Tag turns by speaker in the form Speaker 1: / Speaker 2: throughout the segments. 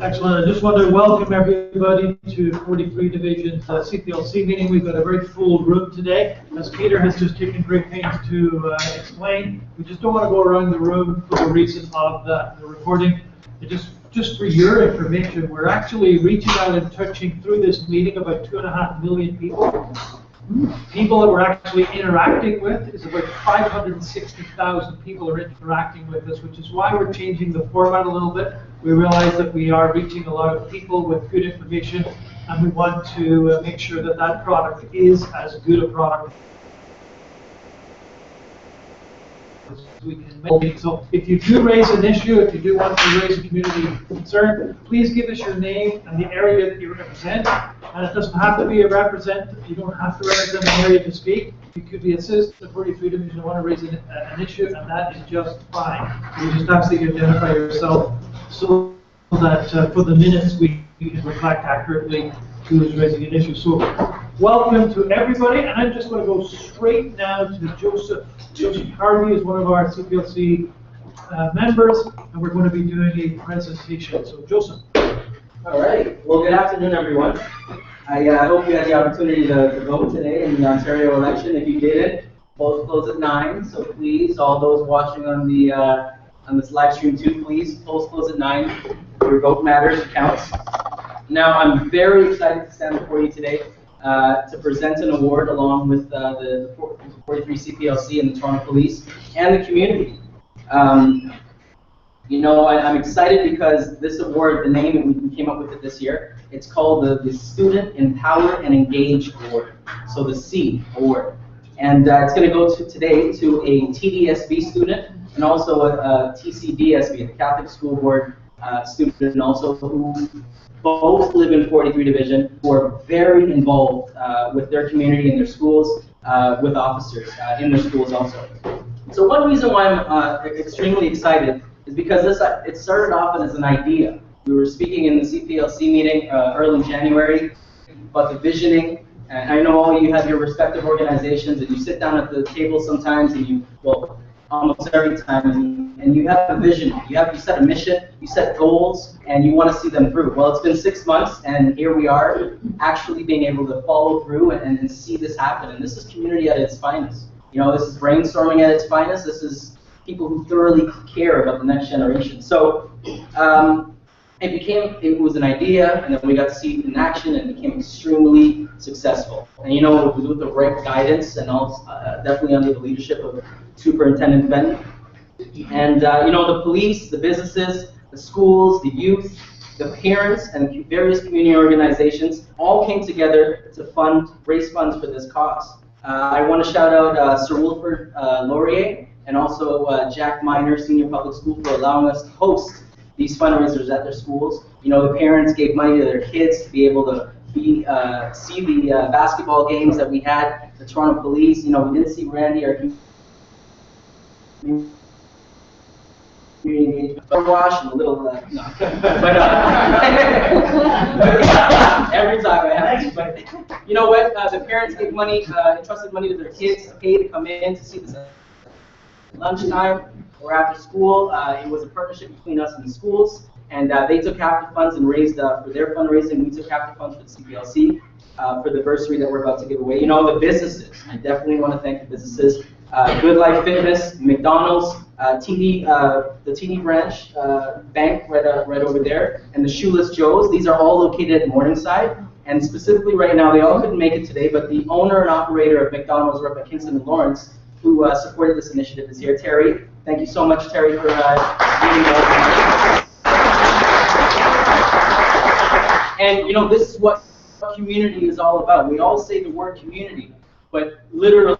Speaker 1: Excellent. I just want to welcome everybody to 43 Division's CPLC meeting. We've got a very full room today. As Peter has just taken great pains to explain, we just don't want to go around the room for the reason of the recording. Just for your information, we're actually reaching out and touching through this meeting about 2.5 million people. People that we're actually interacting with is about 560,000 people are interacting with us, which is why we're changing the format a little bit. We realize that we are reaching a lot of people with good information, and we want to make sure that that product is as good a product as we can make. So if you do raise an issue, if you do want to raise a community concern, please give us your name and the area that you represent. And it doesn't have to be a representative. You don't have to represent an area to speak. You could be assistant of 43 Division and want to raise an issue, and that is just fine. You just ask that you identify yourself so that for the minutes we can reflect accurately who is raising an issue. So welcome to everybody, and I'm just going to go straight now to Joseph. Joseph Harvey is one of our CPLC members, and we're going to be doing a presentation. So Joseph.
Speaker 2: All right. Well, good afternoon, everyone. I hope you had the opportunity to vote today in the Ontario election. If you didn't, polls close at 9. So please, all those watching on the on this live stream too, please, polls close at 9. Your vote matters. It counts. Now, I'm very excited to stand before you today to present an award along with the 43 CPLC and the Toronto Police and the community. You know, I'm excited because this award, the name, we came up with it this year. It's called the Student Empower and Engage Award. So the C Award. And it's going to go today to a TDSB student and also a TCDSB, the Catholic School Board student also, who both live in 43 Division, who are very involved with their community and their schools, with officers in their schools also. So one reason why I'm extremely excited is because it started off as an idea. We were speaking in the CPLC meeting early January about the visioning, and I know all you have your respective organizations, and you sit down at the table sometimes, and you, well, almost every time, and you have a vision. You set a mission, you set goals, and you want to see them through. Well, it's been 6 months, and here we are, actually being able to follow through and see this happen. And this is community at its finest. You know, this is brainstorming at its finest. This is people who thoroughly care about the next generation. So it was an idea, and then we got to see it in action, and it became extremely successful. And you know, it was with the right guidance, and also definitely under the leadership of Superintendent Ben. And you know, the police, the businesses, the schools, the youth, the parents, and the various community organizations all came together to raise funds for this cause. I want to shout out Sir Wilford Laurier and also Jack Miner Senior Public School for allowing us to host these fundraisers at their schools. You know, the parents gave money to their kids to be able to see the basketball games that we had. The Toronto Police, you know, we didn't see Randy, our community engagement wash and a little, no. But every time I have to. But you know what? The parents gave money, entrusted money to their kids to pay to come in to see this lunchtime or after school. It was a partnership between us and the schools, and they took half the funds and raised for their fundraising. We took half the funds for the CPLC for the bursary that we're about to give away. You know, the businesses. I definitely want to thank the businesses. Good Life Fitness, McDonald's, the TD branch bank right over there, and the Shoeless Joe's. These are all located at Morningside, and specifically right now, they all couldn't make it today, but the owner and operator of McDonald's up at Kingston and Lawrence, who supported this initiative, is here. Terry, thank you so much, Terry, for being involved. And you know, this is what community is all about. We all say the word community, but literally,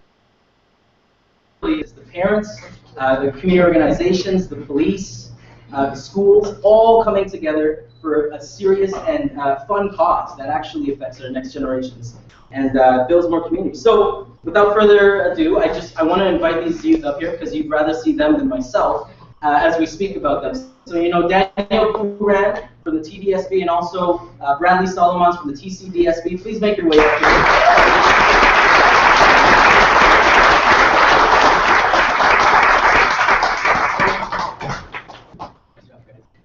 Speaker 2: it's the parents, the community organizations, the police, the schools, all coming together for a serious and fun cause that actually affects our next generations and builds more community. So, without further ado, I want to invite these youth up here because you'd rather see them than myself as we speak about them. So, you know, Daniel Kuran from the TDSB and also Bradley Solomons from the TCDSB. Please make your way up here.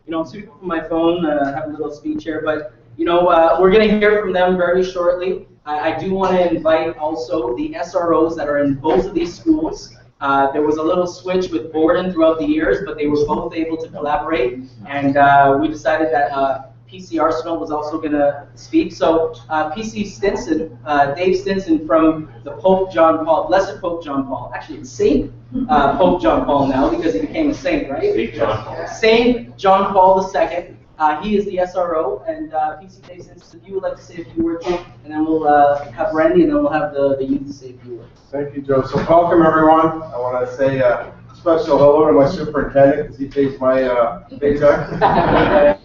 Speaker 2: You know, speaking from my phone, have a little speech here, but we're going to hear from them very shortly. I do want to invite also the SROs that are in both of these schools. There was a little switch with Borden throughout the years, but they were both able to collaborate, and we decided that PC Arsenal was also going to speak. So PC Stinson, Dave Stinson from the Pope John Paul, Blessed Pope John Paul. Actually, it's Saint Pope John Paul now because he became a saint, right?
Speaker 3: Saint John Paul.
Speaker 2: Saint John Paul II. He is the SRO, and PC Dave Stinson, if you would like to say a few words, and then we'll have Randy, and then we'll have the youth say a few words.
Speaker 4: Thank you, Joe. So welcome, everyone. I want to say a special hello to my superintendent because he pays my paycheck.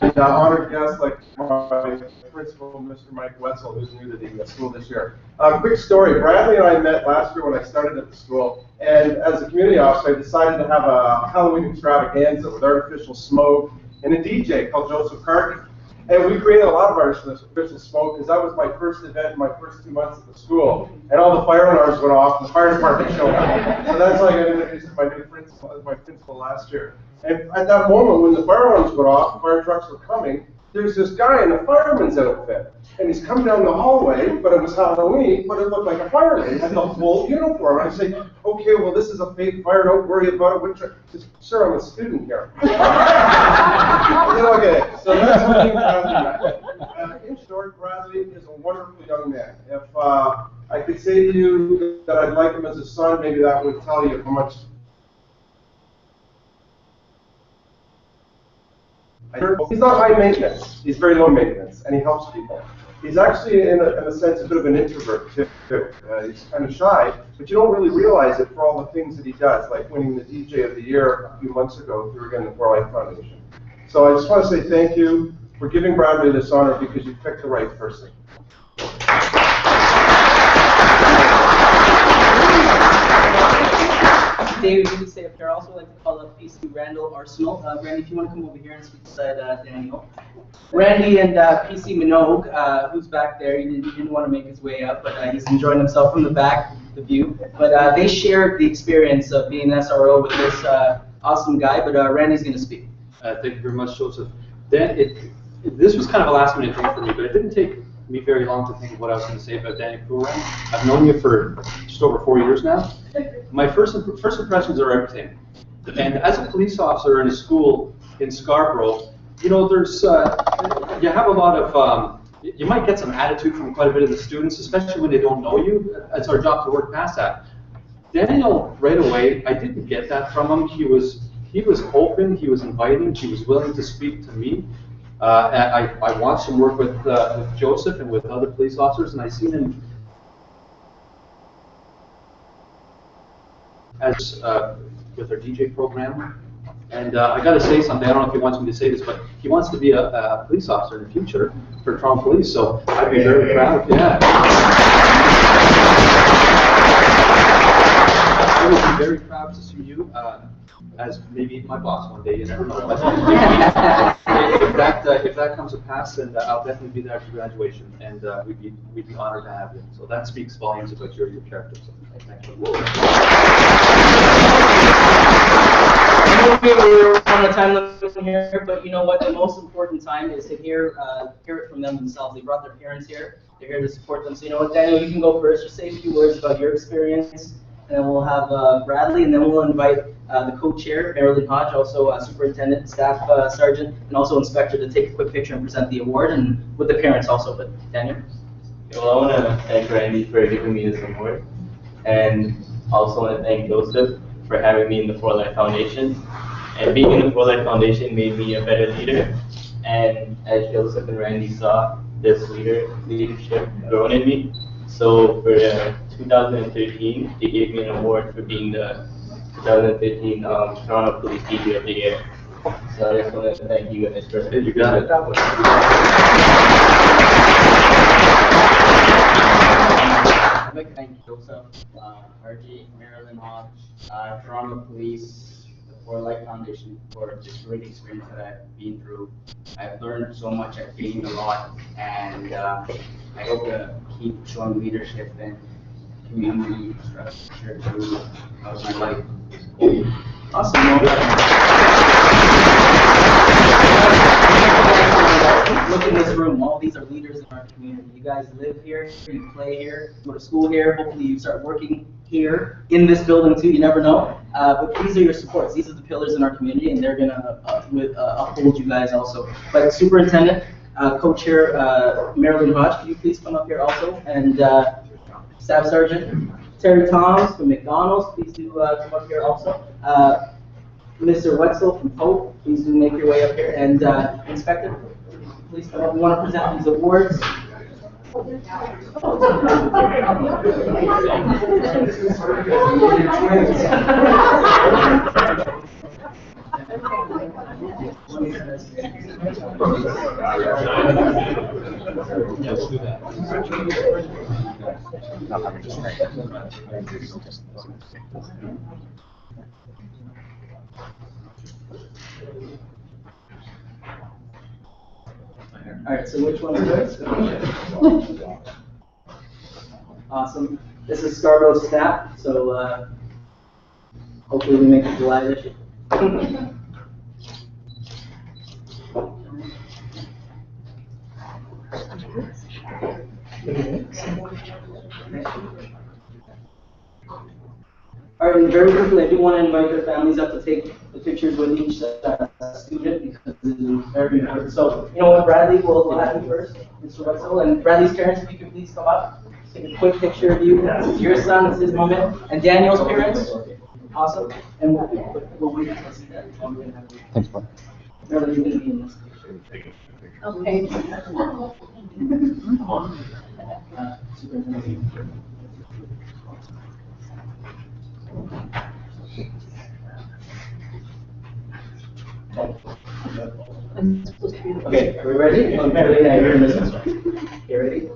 Speaker 4: And honored guests like my principal, Mr. Mike Wetzel, who's new to the school this year. Quick story. Bradley and I met last year when I started at the school, and as a community officer, I decided to have a Halloween extravaganza with artificial smoke and a DJ called Joseph Carter. And we created a lot of artificial smoke because that was my first event in my first 2 months at the school. And all the fire alarms went off and the fire department showed up. So that's how I got introduced to my new principal, as my principal last year. And at that moment when the fire alarms went off, the fire trucks were coming, there's this guy in a fireman's outfit. And he's come down the hallway, but it was Halloween, but it looked like a fireman. He had the full uniform. And I say, okay, well, this is a fake fire, don't worry about it. He says, sir, I'm a student here. I said, okay, so that's how you Bradley met. In short, Bradley is a wonderful young man. If I could say to you that I'd like him as a son, maybe that would tell you how much. He's not high maintenance. He's very low maintenance, and he helps people. He's actually, in a sense, a bit of an introvert, too. He's kind of shy, but you don't really realize it for all the things that he does, like winning the DJ of the Year a few months ago through, again, the For Life Foundation. So I just want to say thank you for giving Bradley this honor because you picked the right person.
Speaker 2: David, you can stay up here. I also like to call up PC Randall Arsenal. Randy, if you want to come over here and speak beside Daniel. Randy and PC Minogue, who's back there, he didn't want to make his way up, but he's enjoying himself from the back, the view. But they shared the experience of being an SRO with this awesome guy, but Randy's going to speak.
Speaker 3: Thank you very much, Joseph. This was kind of a last minute thing for me, but it didn't take me very long to think of what I was going to say about Danny Pourin. I've known you for just over 4 years now. My first impressions are everything. And as a police officer in a school in Scarborough, there's you have a lot of you might get some attitude from quite a bit of the students, especially when they don't know you. It's our job to work past that. Daniel, right away, I didn't get that from him. He was open, he was inviting, he was willing to speak to me. I watched him work with Joseph and with other police officers, and I seen him as with our DJ program. And I got to say something. I don't know if he wants me to say this, but he wants to be a police officer in the future for Toronto Police. So I'd be very proud. Yeah. I would be very proud to see you as maybe my boss one day. You never know. But if that comes to pass, then I'll definitely be there for graduation, and we'd be honored to have you. So that speaks volumes about your character. So thank you.
Speaker 2: We're on a time limit here, but you know what? The most important time is to hear it from them themselves. They brought their parents here. They're here to support them. So you know what, Daniel, you can go first. Just say a few words about your experience, and then we'll have Bradley, and then we'll invite the co-chair, Marilyn Hodge, also superintendent, staff sergeant, and also inspector to take a quick picture and present the award, and with the parents also. But Daniel.
Speaker 5: Well, I want to thank Randy for giving me this award, and also want to thank Joseph for having me in the For Life Foundation. And being in the For Life Foundation made me a better leader. And as Joseph and Randy saw, this leadership grown in me. So for 2013, they gave me an award for being the 2013 Toronto Police DJ of the Year. So I just want to thank you guys for it.
Speaker 3: You got it.
Speaker 6: I'd like to thank Joseph, RG, Marilyn Hodge, Toronto Police, the For Life Foundation for this great experience that I've been through. I've learned so much, I've gained a lot, and I hope to keep showing leadership and community structure throughout my life.
Speaker 2: Awesome. this room, all these are leaders in our community. You guys live here, you play here, you go to school here, hopefully you start working here in this building too, you never know. But these are your supports, these are the pillars in our community, and they're gonna uphold you guys also. But Superintendent, Co-Chair Marilyn Hodge, could you please come up here also? And Staff Sergeant Terry Toms from McDonald's, please do come up here also. Mr. Wetzel from Pope, please do make your way up here. And Inspector, please come up. We want to present these awards. All right, so which one is this? Awesome. This is Scarborough Snap, so hopefully we make it July this year. All right, and very quickly, I do want to invite their families up to take the pictures with each student because it is very important. So, you know what, Bradley, we'll have you first, Mr. Wetzel, and Bradley's parents, if you could please come up, take a quick picture of you. This is your son, this is his moment, and Daniel's parents. Awesome. And we'll wait to see that.
Speaker 7: Thanks, bro.
Speaker 2: Marilyn, you're going to be in this picture.
Speaker 8: Okay.
Speaker 2: Superintendent. Okay, are we ready? Okay, yeah, you're in this one. Okay, ready? You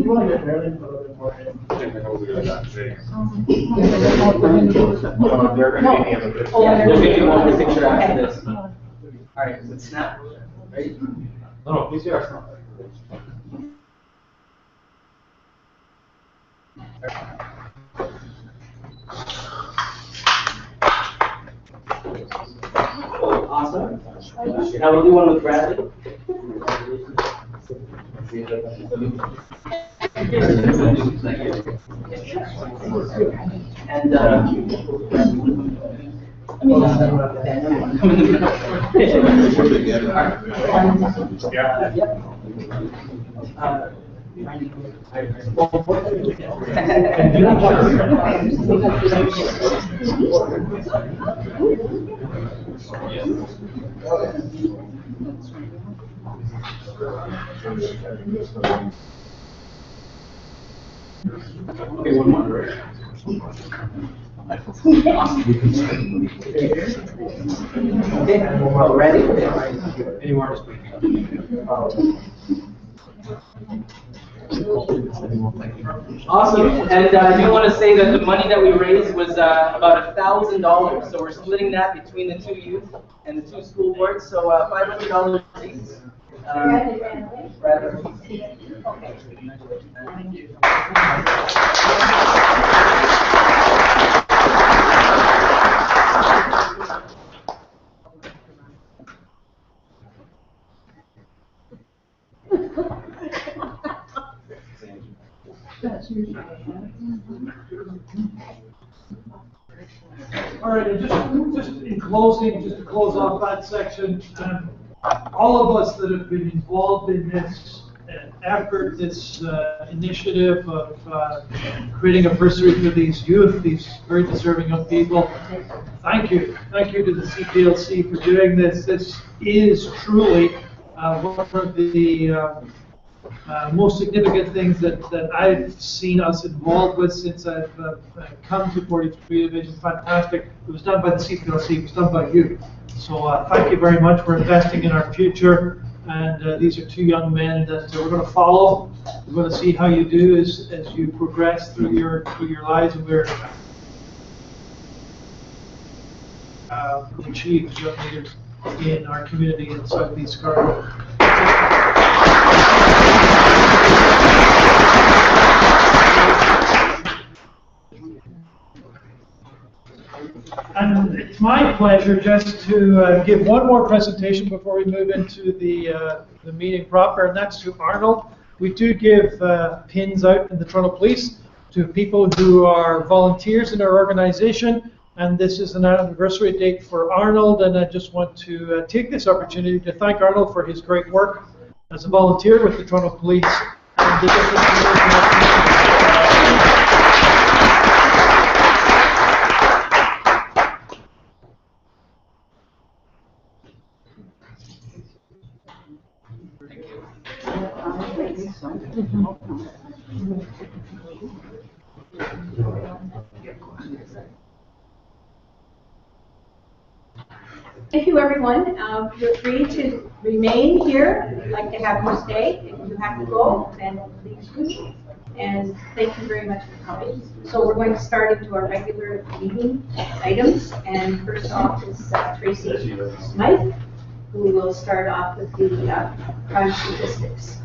Speaker 2: want to get Marilyn for a little bit more? There's going to be one picture after this. All right, let's snap. Ready?
Speaker 3: No, please do our snap.
Speaker 2: Awesome. Now we'll do one with Bradley. And okay, one more. Okay, ready?
Speaker 3: Any more, just please.
Speaker 2: Awesome. And I do want to say that the money that we raised was about $1,000. So we're splitting that between the two youth and the two school boards. So $500 each. Bradley.
Speaker 1: All right, and just in closing, just to close off that section, all of us that have been involved in this effort, this initiative of creating a bursary for these youth, these very deserving young people, thank you. Thank you to the CPLC for doing this. This is truly one of the most significant things that I've seen us involved with since I've come to 43 Division. Fantastic. It was done by the CPLC, it was done by you. So thank you very much for investing in our future. And these are two young men that we're going to follow. We're going to see how you do as you progress through your lives, and we're achieve as young leaders in our community in Southeast Scarborough. And It's my pleasure just to give one more presentation before we move into the meeting proper, and that's to Arnold. We do give pins out in the Toronto Police to people who are volunteers in our organization, and this is an anniversary date for Arnold, and I just want to take this opportunity to thank Arnold for his great work as a volunteer with the Toronto Police and the different
Speaker 7: Thank you, everyone. You're free to remain here. I'd like to have you stay. If you have to go, then please do. And thank you very much for coming. So we're going to start into our regular meeting items. And first off is Tracy Smythe, who will start off with the crime statistics.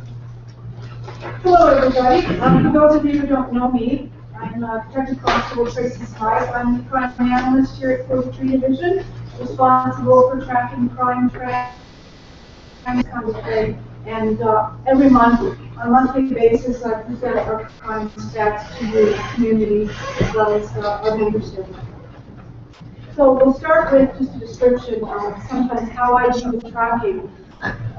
Speaker 8: Hello, everybody. For those of you who don't know me, I'm Detective Constable Tracy Smythe. I'm the crime analyst here at 43 Division, responsible for tracking crime trends kind of thing. And every month, on a monthly basis, I present our crime stats to the community as well as our membership. So we'll start with just a description of sometimes how I do the tracking.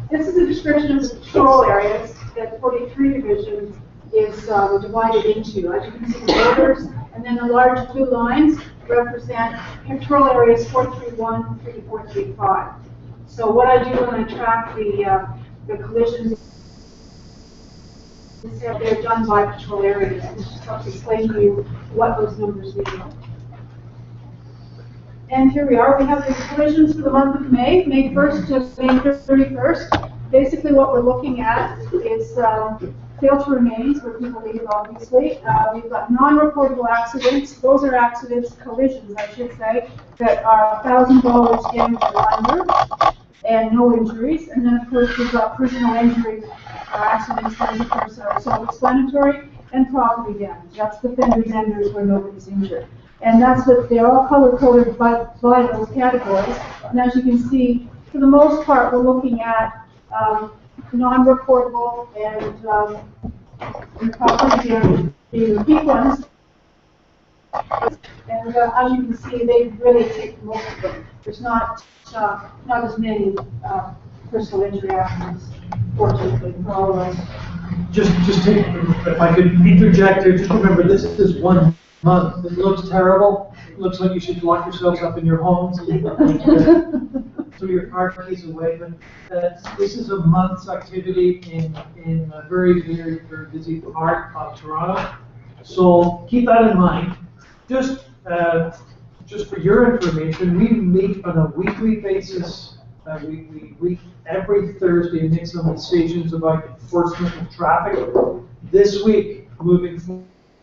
Speaker 8: This is a description of the patrol areas that 43 Division is divided into. As you can see, the borders, and then the large blue lines represent patrol areas 431 through 435. So what I do when I track the collisions, they're done by patrol areas. This just helps explain to you what those numbers mean. And here we are. We have the collisions for the month of May 1st to May 31st. Basically what we're looking at is fail to remains, where people leave, obviously. We've got non-reportable accidents. Those are accidents, collisions, I should say, that are $1,000 damage or under, and no injuries. And then, of course, we've got personal injury accidents, that of course are self-explanatory, and property damage. That's the fenders enders where nobody's injured. And that's what they're all color-coded by those categories. And as you can see, for the most part, we're looking at non-reportable and property damage being the big ones. And as you can see, they really take most of them. There's not as many personal injury accidents, fortunately, for all of us.
Speaker 1: Just take, if I could interject here, just remember this is 1 month. It looks terrible. It looks like you should lock yourselves up in your homes and throw your car keys away. But this is a month's activity in a very, very, very busy part of Toronto. So keep that in mind. Just for your information, we meet on a weekly basis. We every Thursday make some decisions about enforcement of traffic. This week, moving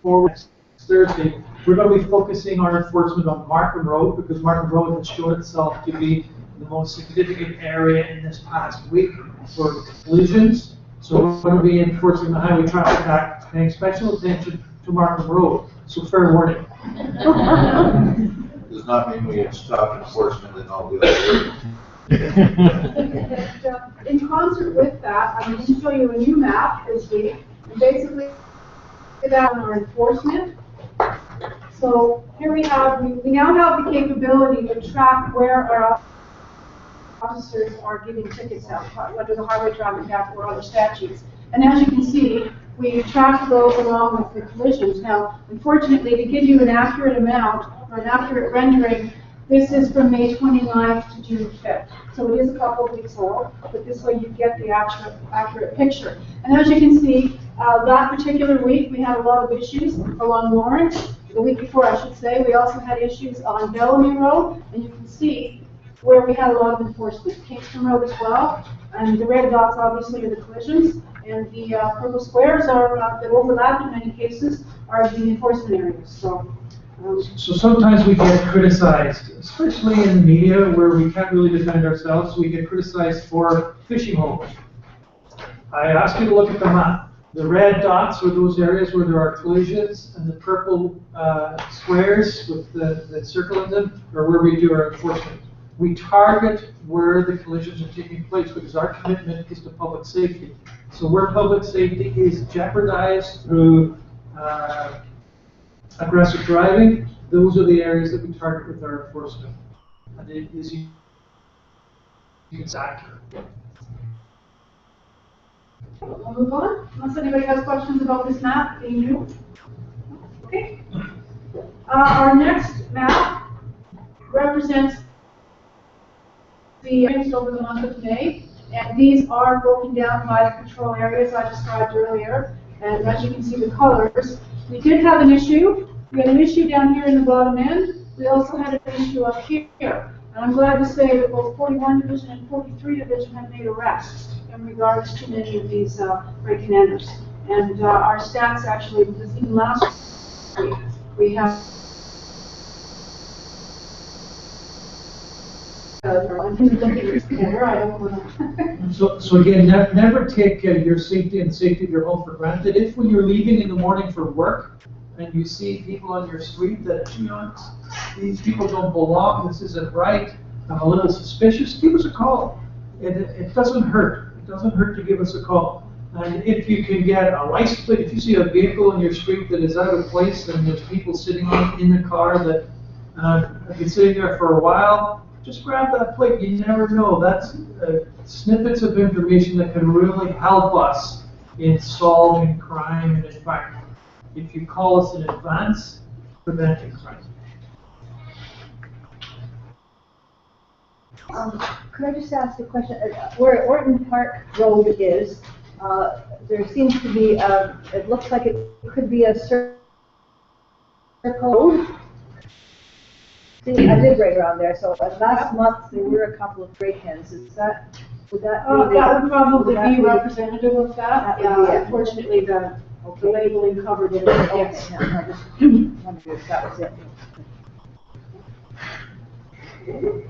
Speaker 1: forward, next Thursday, we're going to be focusing our enforcement on Markham Road, because Markham Road has shown itself to be the most significant area in this past week for collisions. So we're going to be enforcing the Highway Traffic Act, paying special attention to Markham Road. So fair warning.
Speaker 9: Does not mean we have stopped enforcement in all the other areas.
Speaker 8: And, in concert with that, I'm going to show you a new map this week. And basically, that on our enforcement. So here we now have the capability to track where our officers are giving tickets out under the Highway Traffic Act or other statutes. And as you can see, we track those along with the collisions. Now, unfortunately, to give you an accurate amount or an accurate rendering, this is from May 29th to June 5th. So it is a couple of weeks old, but this way you get the accurate picture. And as you can see, that particular week we had a lot of issues along Lawrence. The week before, I should say, we also had issues on Bellamy Road, and you can see where we had a lot of enforcement. Kingston Road as well, and the red dots obviously are the collisions, and the purple squares are that overlap in many cases are the enforcement areas. So
Speaker 1: sometimes we get criticized, especially in the media where we can't really defend ourselves. We get criticized for fishing holes. I ask you to look at the map. The red dots are those areas where there are collisions, and the purple squares with the circle in them are where we do our enforcement. We target where the collisions are taking place because our commitment is to public safety. So where public safety is jeopardized through aggressive driving, those are the areas that we target with our enforcement. And it is accurate.
Speaker 8: We'll move on, unless anybody has questions about this map being new. Okay. Our next map represents the areas over the month of May, and these are broken down by the control areas I described earlier. And as you can see, the colors. We did have an issue. We had an issue down here in the bottom end. We also had an issue up here. And I'm glad to say that both 41 Division and 43 Division have made arrests in regards to many of these break-and enters. And our stats actually, because even last week, we have
Speaker 1: So again, never take your safety and the safety of your home for granted. If when you're leaving in the morning for work and you see people on your street that, you know, these people don't belong, this isn't right, I'm a little suspicious, give us a call. It doesn't hurt. It doesn't hurt to give us a call. And if you can get a license plate, if you see a vehicle on your street that is out of place and there's people sitting in the car that have been sitting there for a while, just grab that plate. You never know. That's snippets of information that can really help us in solving crime. And in fact, if you call us in advance, preventing crime.
Speaker 10: Could I just ask a question? Where Orton Park Road is, there seems to be, it looks like it could be a circle road. See, I live right around there, so last month there were a couple of break-ins. Would that be
Speaker 8: that would probably be representative of that. Yeah, unfortunately, the labeling covered it. Yes.
Speaker 10: Okay, no, I just wondered if that was it.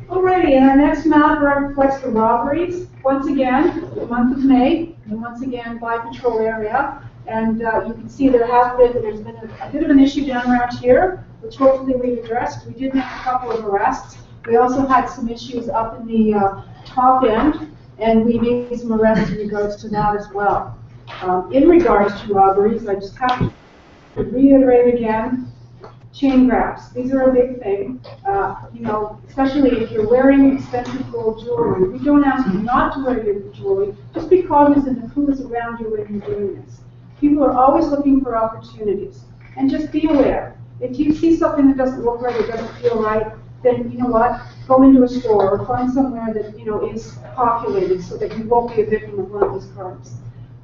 Speaker 8: Alrighty, and our next map reflects the robberies. Once again, the month of May, and once again by patrol area. And you can see there's been a bit of an issue down around here, which hopefully we've addressed. We did make a couple of arrests. We also had some issues up in the top end, and we made some arrests in regards to that as well. In regards to robberies, I just have to reiterate again, chain grabs. These are a big thing, you know, especially if you're wearing expensive gold jewelry. We don't ask you not to wear your jewelry, just be cognizant of who is around you when you're doing this. People are always looking for opportunities, and just be aware. If you see something that doesn't look right or doesn't feel right, then you know what? Go into a store or find somewhere that you know is populated so that you won't be a victim of one of these crimes.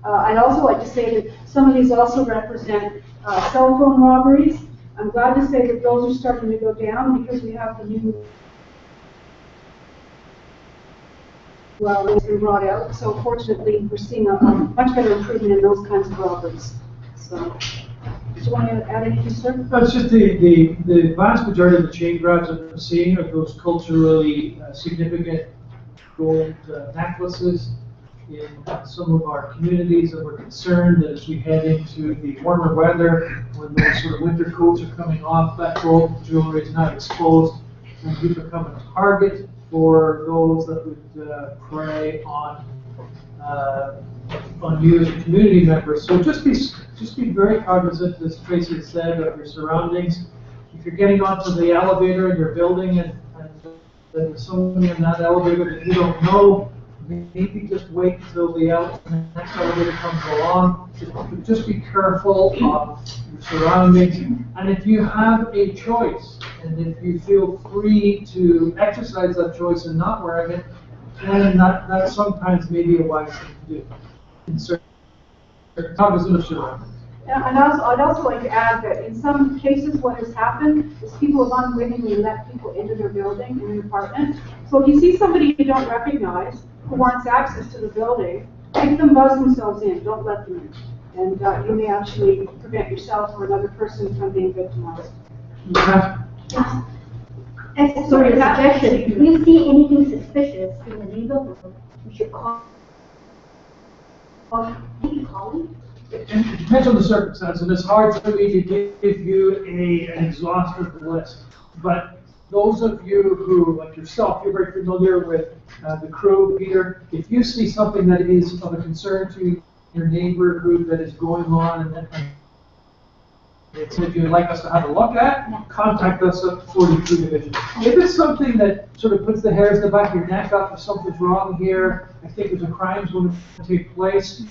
Speaker 8: I'd also like to say that some of these also represent cell phone robberies. I'm glad to say that those are starting to go down because we have the new it's been brought out. So fortunately, we're seeing a much better improvement in those kinds of robberies. So, do you want to add anything, sir?
Speaker 1: No, it's just the vast majority of the chain grabs that we're seeing are those culturally significant gold necklaces in some of our communities, and we're concerned that as we head into the warmer weather, when those sort of winter coats are coming off, that gold jewelry is not exposed, and we become a target for those that would prey on you as a community member. So just be very cognizant, as Tracy said, of your surroundings. If you're getting onto the elevator in your building and there's someone in that elevator that you don't know, maybe just wait until the next elevator comes along. Just be careful of your surroundings. And if you have a choice, and if you feel free to exercise that choice and not wearing it, then that sometimes may be a wise thing to do. In certain cognizant of surroundings.
Speaker 8: Yeah, and I'd also like to add that in some cases what has happened is people have unwittingly let people into their building, in an apartment. So if you see somebody you don't recognize who wants access to the building, make them buzz themselves in, don't let them in. And you may actually prevent yourself or another person from being victimized.
Speaker 1: Okay.
Speaker 11: As sorry, a suggestion, if you see anything suspicious in the neighborhood, you should call.
Speaker 1: it depends on the circumstance, and it's hard for me to give you an exhaustive list. But those of you who, like yourself, you're very familiar with the crew, Peter, if you see something that is of a concern to your neighborhood that is going on and that it's if you'd like us to have a look at, contact us at 42 Division. If it's something that sort of puts the hairs in the back of your neck up, if something's wrong here, I think there's a crime's going to take place,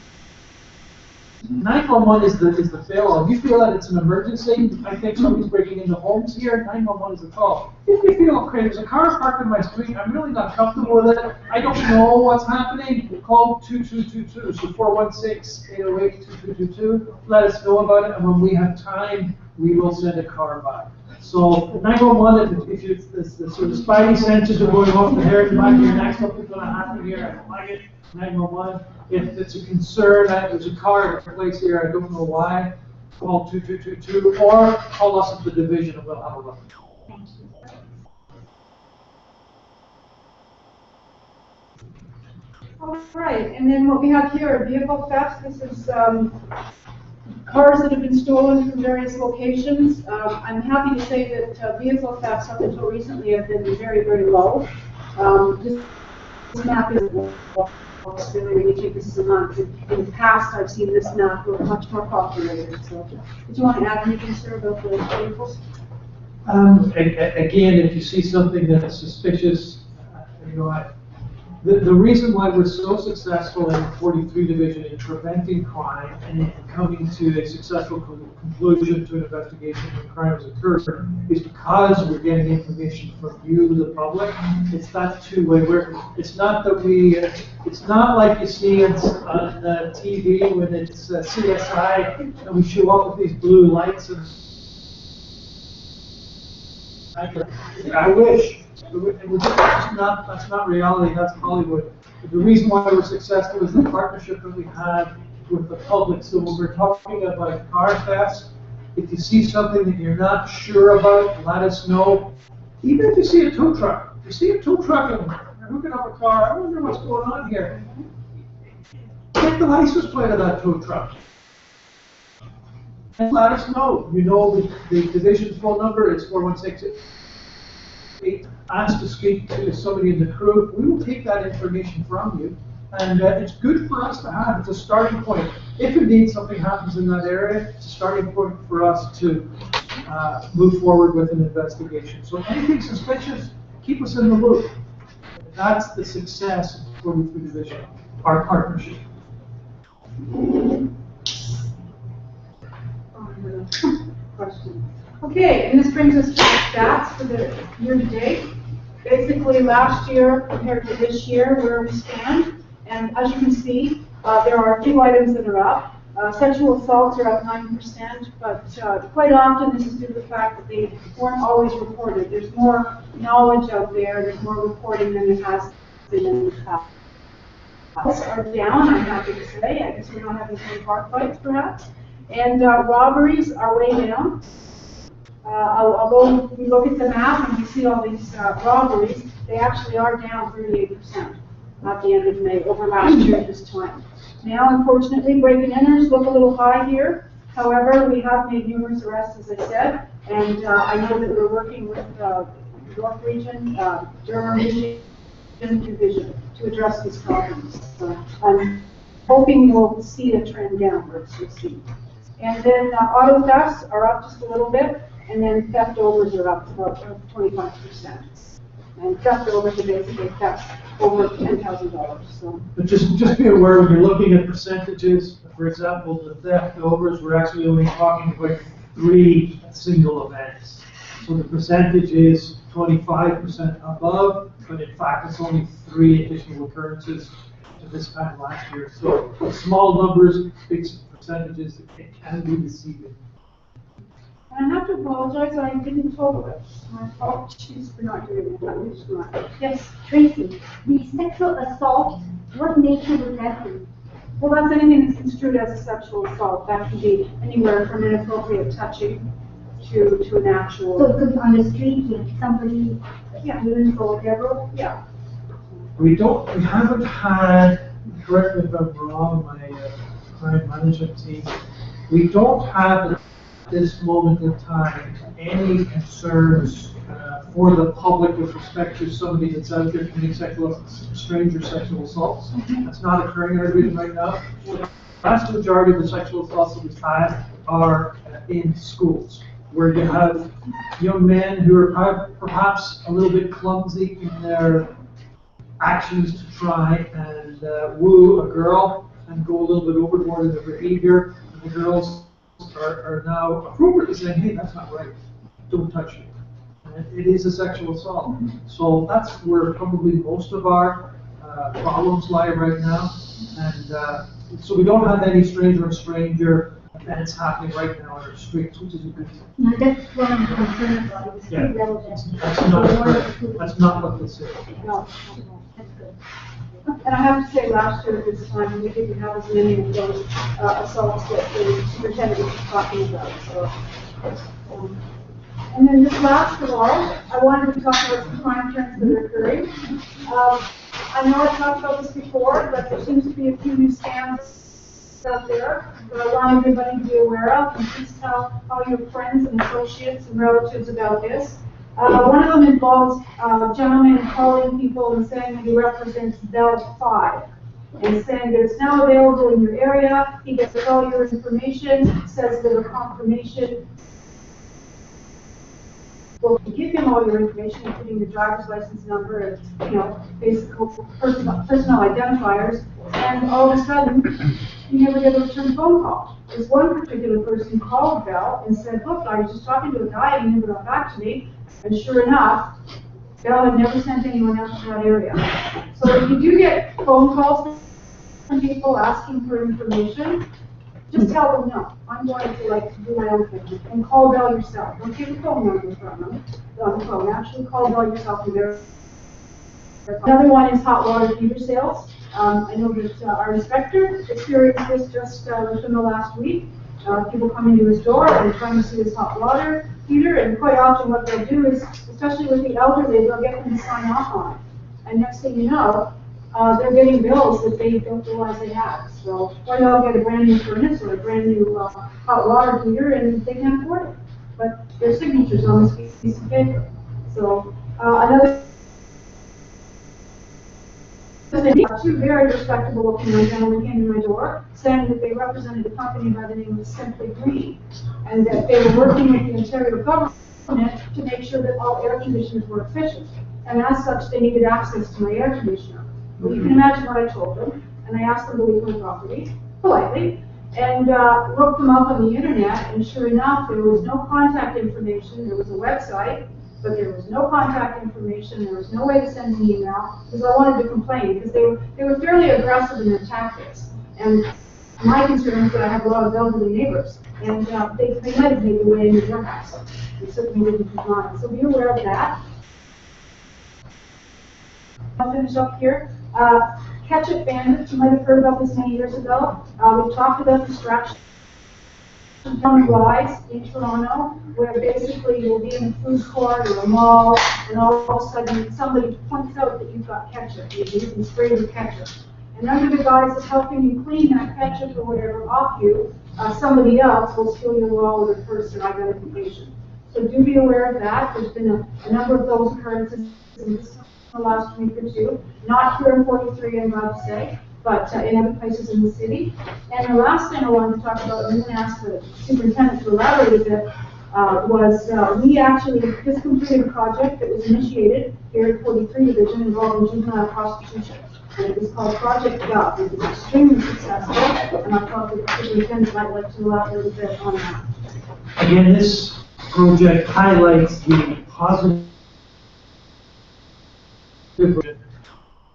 Speaker 1: 911 is the fail. If you feel that it's an emergency, I think somebody's breaking into homes here, 911 is the call. If you feel, okay, there's a car parked in my street, I'm really not comfortable with it, I don't know what's happening, call 2222, so 416-808-2222, let us know about it, and when we have time, we will send a car by. So 911, if you, the sort of spidey senses are going off the hair in the back of your neck, something's going to happen here, I don't like it, 911. If it's a concern that there's a car in place here, I don't know why, call 2222 or call us at the division and we'll have a look.
Speaker 11: Thank you.
Speaker 8: All right, and then what we have here are vehicle thefts. This is cars that have been stolen from various locations. I'm happy to say that vehicle thefts up until recently have been very, very low. This map is really, when you take this as a month. In the past, I've seen this map look much more populated. So, did you want to add anything, sir, about the vehicles?
Speaker 1: Again, if you see something that's suspicious, you know, the reason why we're so successful in the 43 Division in preventing crime and in coming to a successful conclusion to an investigation when crime has occurred is because we're getting information from you, the public. It's that two-way. It's not that it's not like you see on TV when it's CSI and we show up with these blue lights and I wish. That's not reality, that's Hollywood. The reason why we're successful is the partnership that we have with the public. So when we're talking about car thefts, if you see something that you're not sure about, let us know. Even if you see a tow truck, if you see a tow truck and you're hooking up a car, I wonder what's going on here. Get the license plate of that tow truck. And let us know. You know the division's phone number is 416. Ask to speak to somebody in the crew, we will take that information from you, and it's good for us to have. It's a starting point. If indeed something happens in that area, it's a starting point for us to move forward with an investigation. So anything suspicious, keep us in the loop. That's the success of 43 Division, our partnership.
Speaker 8: Question. Okay, and this brings us to the stats for the year to date. Basically, last year compared to this year, where we stand. And as you can see, there are a few items that are up. Sexual assaults are up 9%, but quite often this is due to the fact that they weren't always reported. There's more knowledge out there, there's more reporting than there has been in the past. Are down, I'm happy to say. I guess we're not having some car fights, perhaps. And robberies are way down. Although we look at the map and we see all these robberies, they actually are down 38% at the end of May over last year at this time. Now, unfortunately, break-and-enters look a little high here. However, we have made numerous arrests, as I said, and I know that we're working with York Region, Durham Region Division to address these problems. So I'm hoping we'll see a trend downwards. We'll see. And then auto thefts are up just a little bit. And then theft overs are up about 25%. And theft overs are basically thefts over $10,000. So.
Speaker 1: But just be aware when you're looking at percentages, for example, the theft overs, we're actually only talking about 3 single events. So the percentage is 25% above, but in fact it's only 3 additional occurrences to this time last year. So small numbers, big percentages, it can be deceiving.
Speaker 8: I have to apologize, I didn't follow it. My apologies for not doing it. Yes,
Speaker 11: Tracy, the sexual assault, what nature would that be?
Speaker 8: well, that's anything that's construed as a sexual assault. That can be anywhere from inappropriate touching to an actual.
Speaker 11: So it could be on the street with somebody,
Speaker 8: Yeah.
Speaker 11: students or whatever?
Speaker 8: Yeah.
Speaker 1: We haven't had, correct me if I'm wrong, crime management team. We don't have at this moment in time any concerns for the public with respect to somebody that's out there committing stranger sexual assaults. That's not occurring in our region right now. The vast majority of the sexual assaults that we've had are in schools, where you have young men who are perhaps a little bit clumsy in their actions to try and woo a girl and go a little bit overboard in their behavior. And the girls are now appropriately saying, hey, that's not right. Don't touch me. And it is a sexual assault. So that's where probably most of our problems lie right now. And so we don't have any stranger on stranger events happening right now on our streets, which is a good thing.
Speaker 11: No, that's what I'm concerned about, the street
Speaker 1: Yeah.
Speaker 11: level.
Speaker 1: That's not what this is.
Speaker 8: No.
Speaker 11: That's good.
Speaker 8: And I have to say, last year at this time, we didn't have as many of those assaults that the superintendent was talking about, so. And then just last of all, I wanted to talk about some crime trends that are occurring. I know I've talked about this before, but there seems to be a few new scams out there that I want everybody to be aware of, and please tell all your friends and associates and relatives about this. One of them involves a gentleman calling people and saying that he represents Bell 5, and saying that it's now available in your area. He gets all your information, says that a confirmation will give him all your information, including your driver's license number and, basic personal identifiers, and all of a sudden, you never get a return phone call. This one particular person called Bell and said, look, I was just talking to a guy and he never got back to me. And sure enough, Bell had never sent anyone else to that area. So if you do get phone calls from people asking for information, just tell them no. I'm going to do my own thing and call Bell yourself. Don't take a phone number from them on the phone. Actually call Bell yourself and verify. Another one is hot water heater sales. I know that our inspector experienced this just within the last week. People come into his door and trying to see his hot water heater, and quite often what they'll do is, especially with the elderly, they'll get them to sign off on it. And next thing you know, they're getting bills that they don't realize they have. So, or they'll get a brand new furnace or a brand new hot water heater, and they can't afford it. But their signature's on this piece of paper. So, another two very respectable looking gentlemen came to my door saying that they represented a company by the name of Simply Green, and that they were working with the Ontario government to make sure that all air conditioners were efficient. And as such, they needed access to my air conditioner. Well, you can imagine what I told them, and I asked them to leave my property, politely, and looked them up on the internet, and sure enough, there was no contact information. There was a website, but there was no contact information. There was no way to send an email, because I wanted to complain, because they were fairly aggressive in their tactics. And my concern is that I have a lot of elderly neighbors, and they might have made their way into your house. They certainly didn't do mine. So be aware of that. I'll finish up here. Ketchup bandits, you might have heard about this many years ago. We've talked about distraction on rise in Toronto, where basically you'll be in a food court or a mall, and all of a sudden somebody points out that you've got ketchup. You can spray with ketchup. And under the guise of helping you clean that ketchup or whatever off you, somebody else will steal your wallet or purse or identification. So do be aware of that. There's been a number of those occurrences in the last week or two. Not here in 43, I'm glad to say, but in other places in the city. And the last thing I wanted to talk about, and then ask the superintendent to elaborate a bit, was we actually just completed a project that was initiated here at 43 Division involving juvenile prostitution. And it was called Project Gov. It was extremely successful, and I thought that the superintendent might like to elaborate a bit on that.
Speaker 1: Again, this project highlights the positive.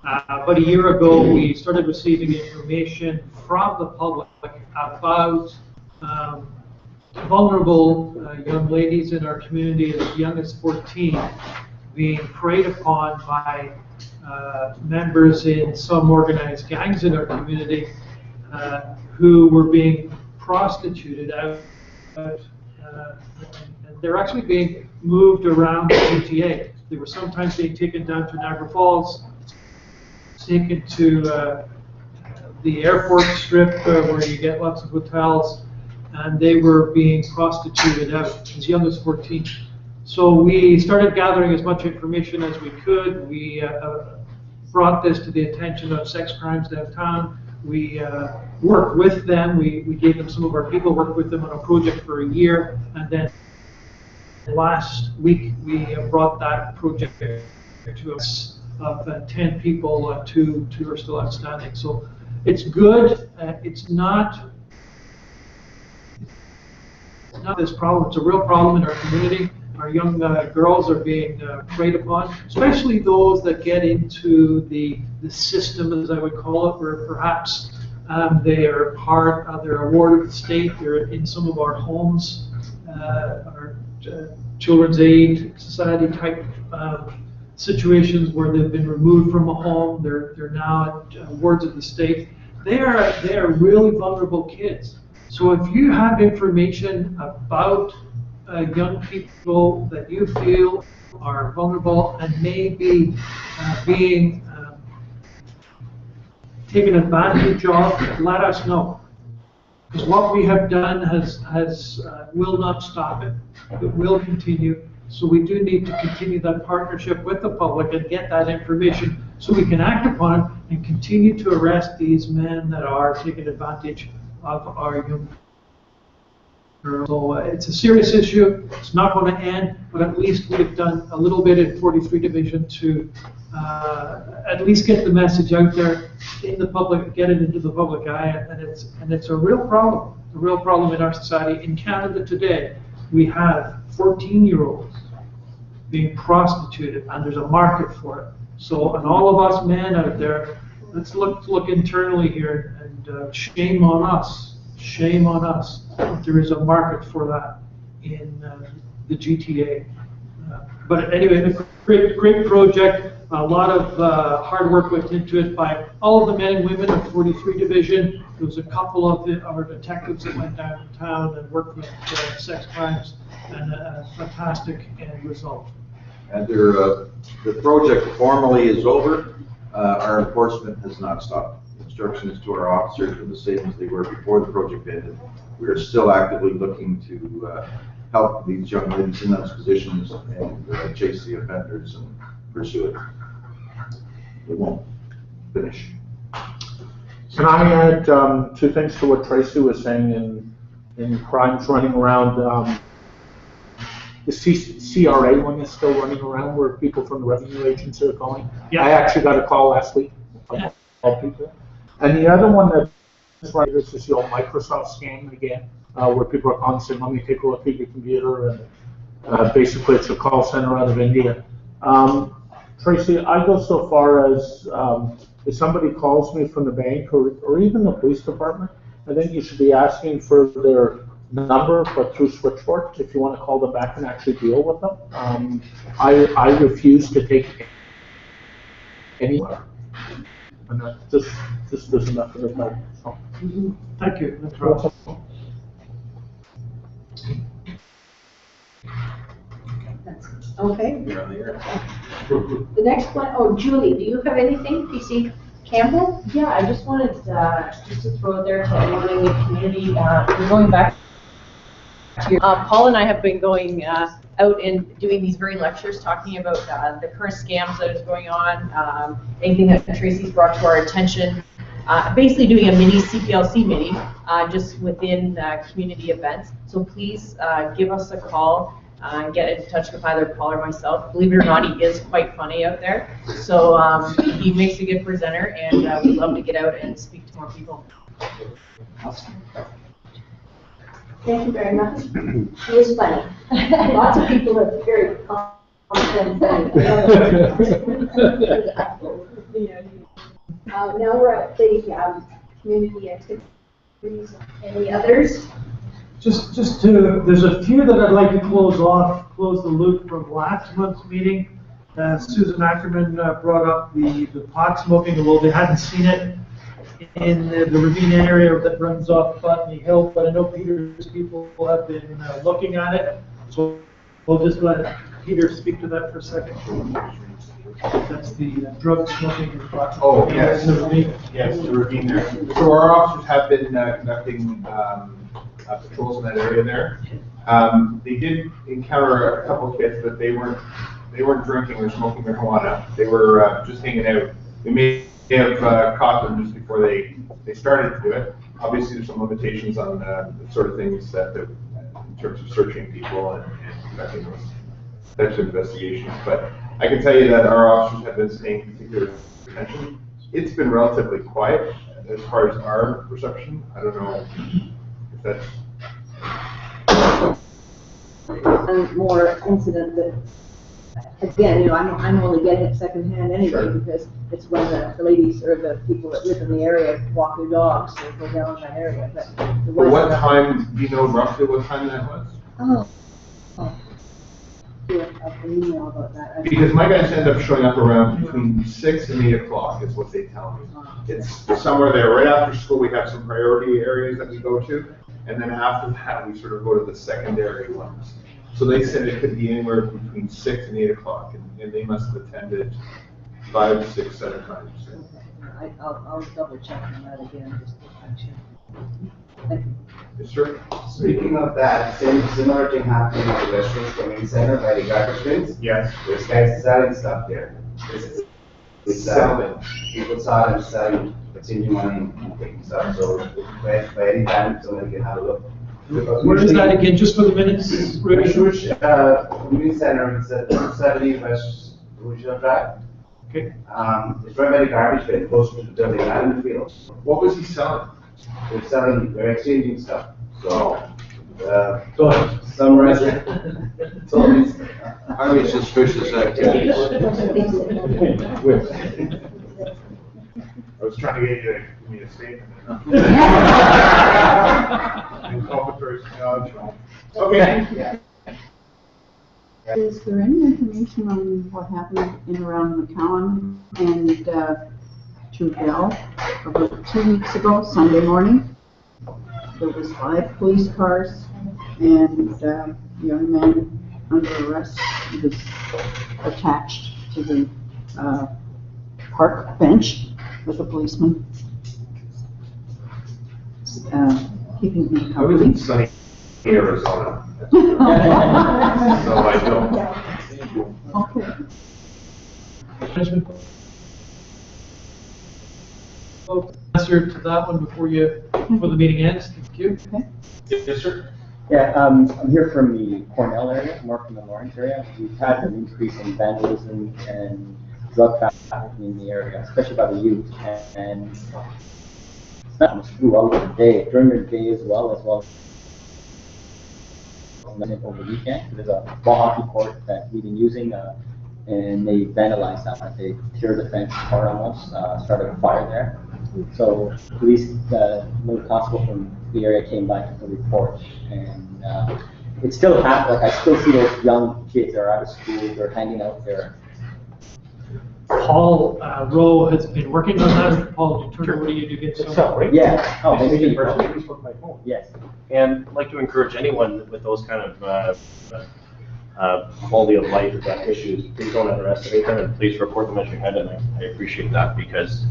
Speaker 1: About a year ago, we started receiving information from the public about vulnerable young ladies in our community as young as 14 being preyed upon by members in some organized gangs in our community who were being prostituted out. And they're actually being moved around the GTA. They were sometimes being taken down to Niagara Falls, taken to the airport strip where you get lots of hotels, and they were being prostituted out as young as 14. So we started gathering as much information as we could. We brought this to the attention of sex crimes downtown. We worked with them. We gave them some of our people, worked with them on a project for a year, and then last week we brought that project to us of 10 people, two are still outstanding. So it's good. It's not this problem. It's a real problem in our community. Our young girls are being preyed upon, especially those that get into the system, as I would call it, where perhaps they are part of their award of the state. They're in some of our homes, our children's aid society type situations where they've been removed from a home. They're now at wards of the state. They are really vulnerable kids. So if you have information about young people that you feel are vulnerable and may be being taken advantage of, let us know. Because what we have done will not stop it. It will continue. So we do need to continue that partnership with the public and get that information so we can act upon it and continue to arrest these men that are taking advantage of our young girls. So it's a serious issue. It's not going to end, but at least we've done a little bit in 43 Division to at least get the message out there in the public, get it into the public eye, and it's a real problem. It's a real problem in our society. In Canada today, we have 14-year-olds being prostituted, and there's a market for it. So, and all of us men out there, let's look internally here, and shame on us. Shame on us. There is a market for that in the GTA. But anyway, a great project. A lot of hard work went into it by all of the men and women of 43 Division. There was a couple of our detectives that went downtown and worked with sex crimes, and a fantastic end result.
Speaker 9: And the project formally is over. Our enforcement has not stopped. Instructions to our officers are the same as they were before the project ended. We are still actively looking to help these young ladies in those positions and chase the offenders and pursue it. It won't finish.
Speaker 12: Can I add two things to what Tracy was saying in crimes running around? The CRA one is still running around where people from the revenue agency are calling.
Speaker 1: Yeah.
Speaker 12: I actually got a call last week from all people. And the other one that's right, this is the old Microsoft scam again, where people are calling saying, let me take a look at your computer, and basically it's a call center out of India. Tracy, I go so far as if somebody calls me from the bank or even the police department, I think you should be asking for their number, but through switchboard, if you want to call them back and actually deal with them. I refuse to take anywhere. And that just does enough for the time. So.
Speaker 1: Thank you. No problem.
Speaker 7: Okay. The next one, oh, Julie, do you have anything? PC Campbell?
Speaker 13: Yeah, I just wanted just to throw it there to anyone in the community. We're going back to Paul and I have been going out and doing these very lectures talking about the current scams that is going on, anything that Tracy's brought to our attention. Basically doing a mini CPLC mini just within community events. So please give us a call. Get in touch with either Paul or myself. Believe it or not, he is quite funny out there. So he makes a good presenter, and we'd love to get out and speak to more people.
Speaker 11: Thank you very much. He is funny. Lots of people are very confident. Now we're at the community activities. Any others?
Speaker 1: Just to, there's a few that I'd like to close the loop from last month's meeting. Susan Ackerman brought up the pot smoking, although they hadn't seen it in the ravine area that runs off Botany Hill, but I know Peter's people have been looking at it, so we'll just let Peter speak to that for a second. That's the drug smoking.
Speaker 4: Oh, yes.
Speaker 1: In the ravine.
Speaker 4: Yes, the ravine there. So our officers have been conducting patrols in that area there. They did encounter a couple kids, but they weren't drinking or smoking marijuana. They were just hanging out. We may have caught them just before they started to do it. Obviously, there's some limitations on the sort of things that in terms of searching people and conducting those types of investigations. But I can tell you that our officers have been paying particular attention. It's been relatively quiet as far as our perception. I don't know if that's
Speaker 10: And more incident that, again, I'm only getting it secondhand anyway,
Speaker 4: Sure.
Speaker 10: because it's when the ladies or the people that live in the area walk their dogs, they go down that area, but there
Speaker 4: But
Speaker 10: wasn't
Speaker 4: what
Speaker 10: a-
Speaker 4: time, do you know roughly what time that was?
Speaker 10: Oh. Yeah, I can email about that.
Speaker 4: Because my guys end up showing up around between 6 and 8 o'clock is what they tell me. It's somewhere there. Right after school, we have some priority areas that we go to. And then after that, we sort of go to the secondary ones. So they said it could be anywhere between 6 and 8 o'clock. And they must have attended 5, 6, 7 times.
Speaker 10: I'll double check on that again, just to make sure. Thank you.
Speaker 4: Yes, sir.
Speaker 6: Speaking of that, similar thing happening at the Western Community Center by the garbage bins.
Speaker 4: Yes.
Speaker 6: There's guys selling stuff there.
Speaker 4: Selling.
Speaker 6: People saw them selling, exchanging money and taking stuff, so by any time, somebody can have a look.
Speaker 1: Where is that again, just for the minutes? Rick?
Speaker 6: Community Center, it's at 270 West Regional Drive.
Speaker 1: Okay.
Speaker 6: It's right by the garbage bin, close to the island field.
Speaker 4: What was he selling?
Speaker 6: They're exchanging stuff, so.
Speaker 1: Go ahead.
Speaker 6: Some resident. So it's,
Speaker 9: Highly suspicious activities.
Speaker 4: I was trying to get you to give me a statement. Inculpatory knowledge. Okay.
Speaker 6: yeah.
Speaker 14: Is there any information on what happened in around McCowan and Trudell about 2 weeks ago, Sunday morning? There was 5 police cars and a young man under arrest. He was attached to the park bench with a policeman, keeping him
Speaker 4: I was in
Speaker 14: company.
Speaker 4: sunny Arizona. So I don't.
Speaker 14: Okay.
Speaker 1: Answer to that one before the meeting ends. Thank you.
Speaker 4: Yes, sir.
Speaker 15: Yeah, I'm here from the Cornell area, more from the Lawrence area. We've had an increase in vandalism and drug trafficking in the area, especially by the youth, and it's not just throughout the day, during the day as well over the weekend. There's a ball hockey court that we've been using, and they vandalized that one. They tear the fence apart almost, started a fire there. So police, no constable from the area came by to report, and it still happens. Like I still see those young kids that are out of school, they're hanging out there.
Speaker 1: Paul Rowe has been working on that. Paul, you turn over to you to get some.
Speaker 15: Right? Yeah. Oh, thank you. Yes.
Speaker 16: And I'd like to encourage anyone with those kind of quality of life issues, please don't underestimate them, and please report them as you head. And I appreciate that, because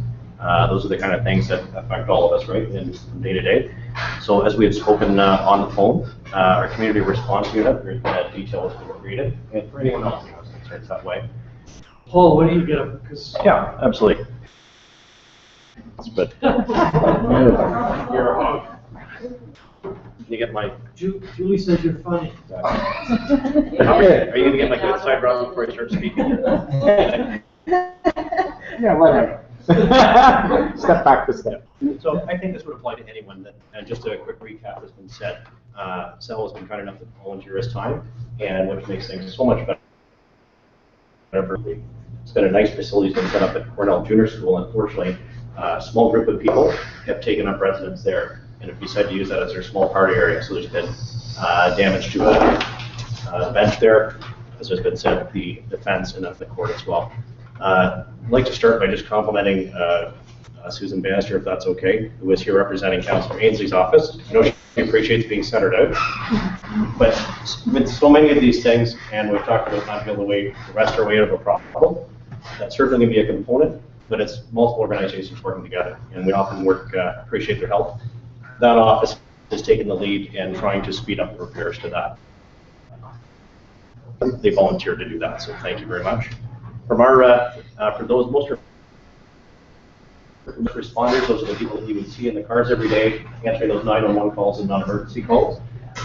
Speaker 16: those are the kind of things that affect all of us, right, in day to day. So as we had spoken on the phone, our community response unit, there's been a detail that's been created, and for anyone else who knows it's that way.
Speaker 1: Paul, what do you get up? Because
Speaker 16: Yeah, absolutely. But
Speaker 4: You're a hog.
Speaker 16: you get my.
Speaker 1: Julie says you're funny.
Speaker 16: Okay. Are you gonna get my good side round before I start speaking?
Speaker 12: Yeah, whatever. Step back to step.
Speaker 16: So I think this would apply to anyone that, and just a quick recap has been said. Sal has been kind enough to volunteer his time, and which makes things so much better. It's been a nice facility that's been set up at Cornell Junior School. Unfortunately, a small group of people have taken up residence there, and have decided to use that as their small party area. So there's been damage to a bench there, as has been said, the fence and the court as well. I'd like to start by just complimenting Susan Bannister, if that's okay, who is here representing Councillor Ainsley's office. I know she appreciates being centered out, but with so many of these things, and we've talked about not being able to arrest our way out of a problem, That's certainly going to be a component, but it's multiple organizations working together, and we often appreciate their help. That office has taken the lead in trying to speed up the repairs to that. They volunteered to do that, so thank you very much. From our, for those most responders, those are the people that you would see in the cars every day answering those 911 calls and non-emergency calls.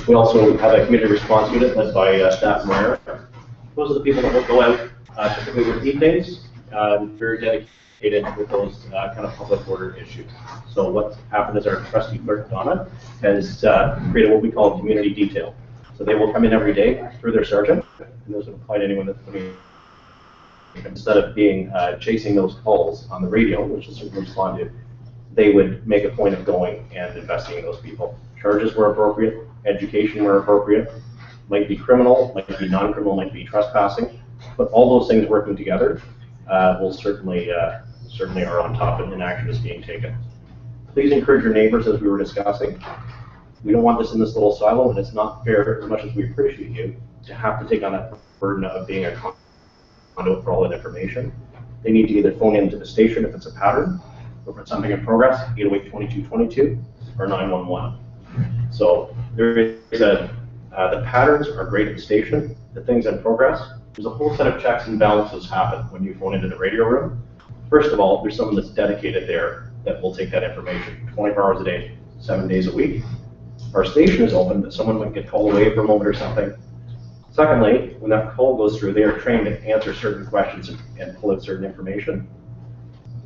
Speaker 16: We also have a community response unit led by staff from our area. Those are the people that will go out typically with evenings, very dedicated with those kind of public order issues. So what's happened is our trustee clerk, Donna, has created what we call community detail. So they will come in every day through their sergeant, and those would apply to anyone that's coming in. Instead of being chasing those calls on the radio, which is certainly respond to, they would make a point of going and investigating those people. Charges were appropriate, education were appropriate, might be criminal, might be non-criminal, might be trespassing, but all those things working together will certainly are on top and action is being taken. Please encourage your neighbors, as we were discussing. We don't want this in this little silo, and it's not fair, as much as we appreciate you, to have to take on that burden of being a conduit for all that information. They need to either phone into the station if it's a pattern, or if it's something in progress, 808-2222, or 911. So there is the patterns are great at the station, the things in progress. There's a whole set of checks and balances happen when you phone into the radio room. First of all, there's someone that's dedicated there that will take that information 24 hours a day, 7 days a week. Our station is open, but someone might get called away for a moment or something. Secondly, when that call goes through, they are trained to answer certain questions and pull out certain information.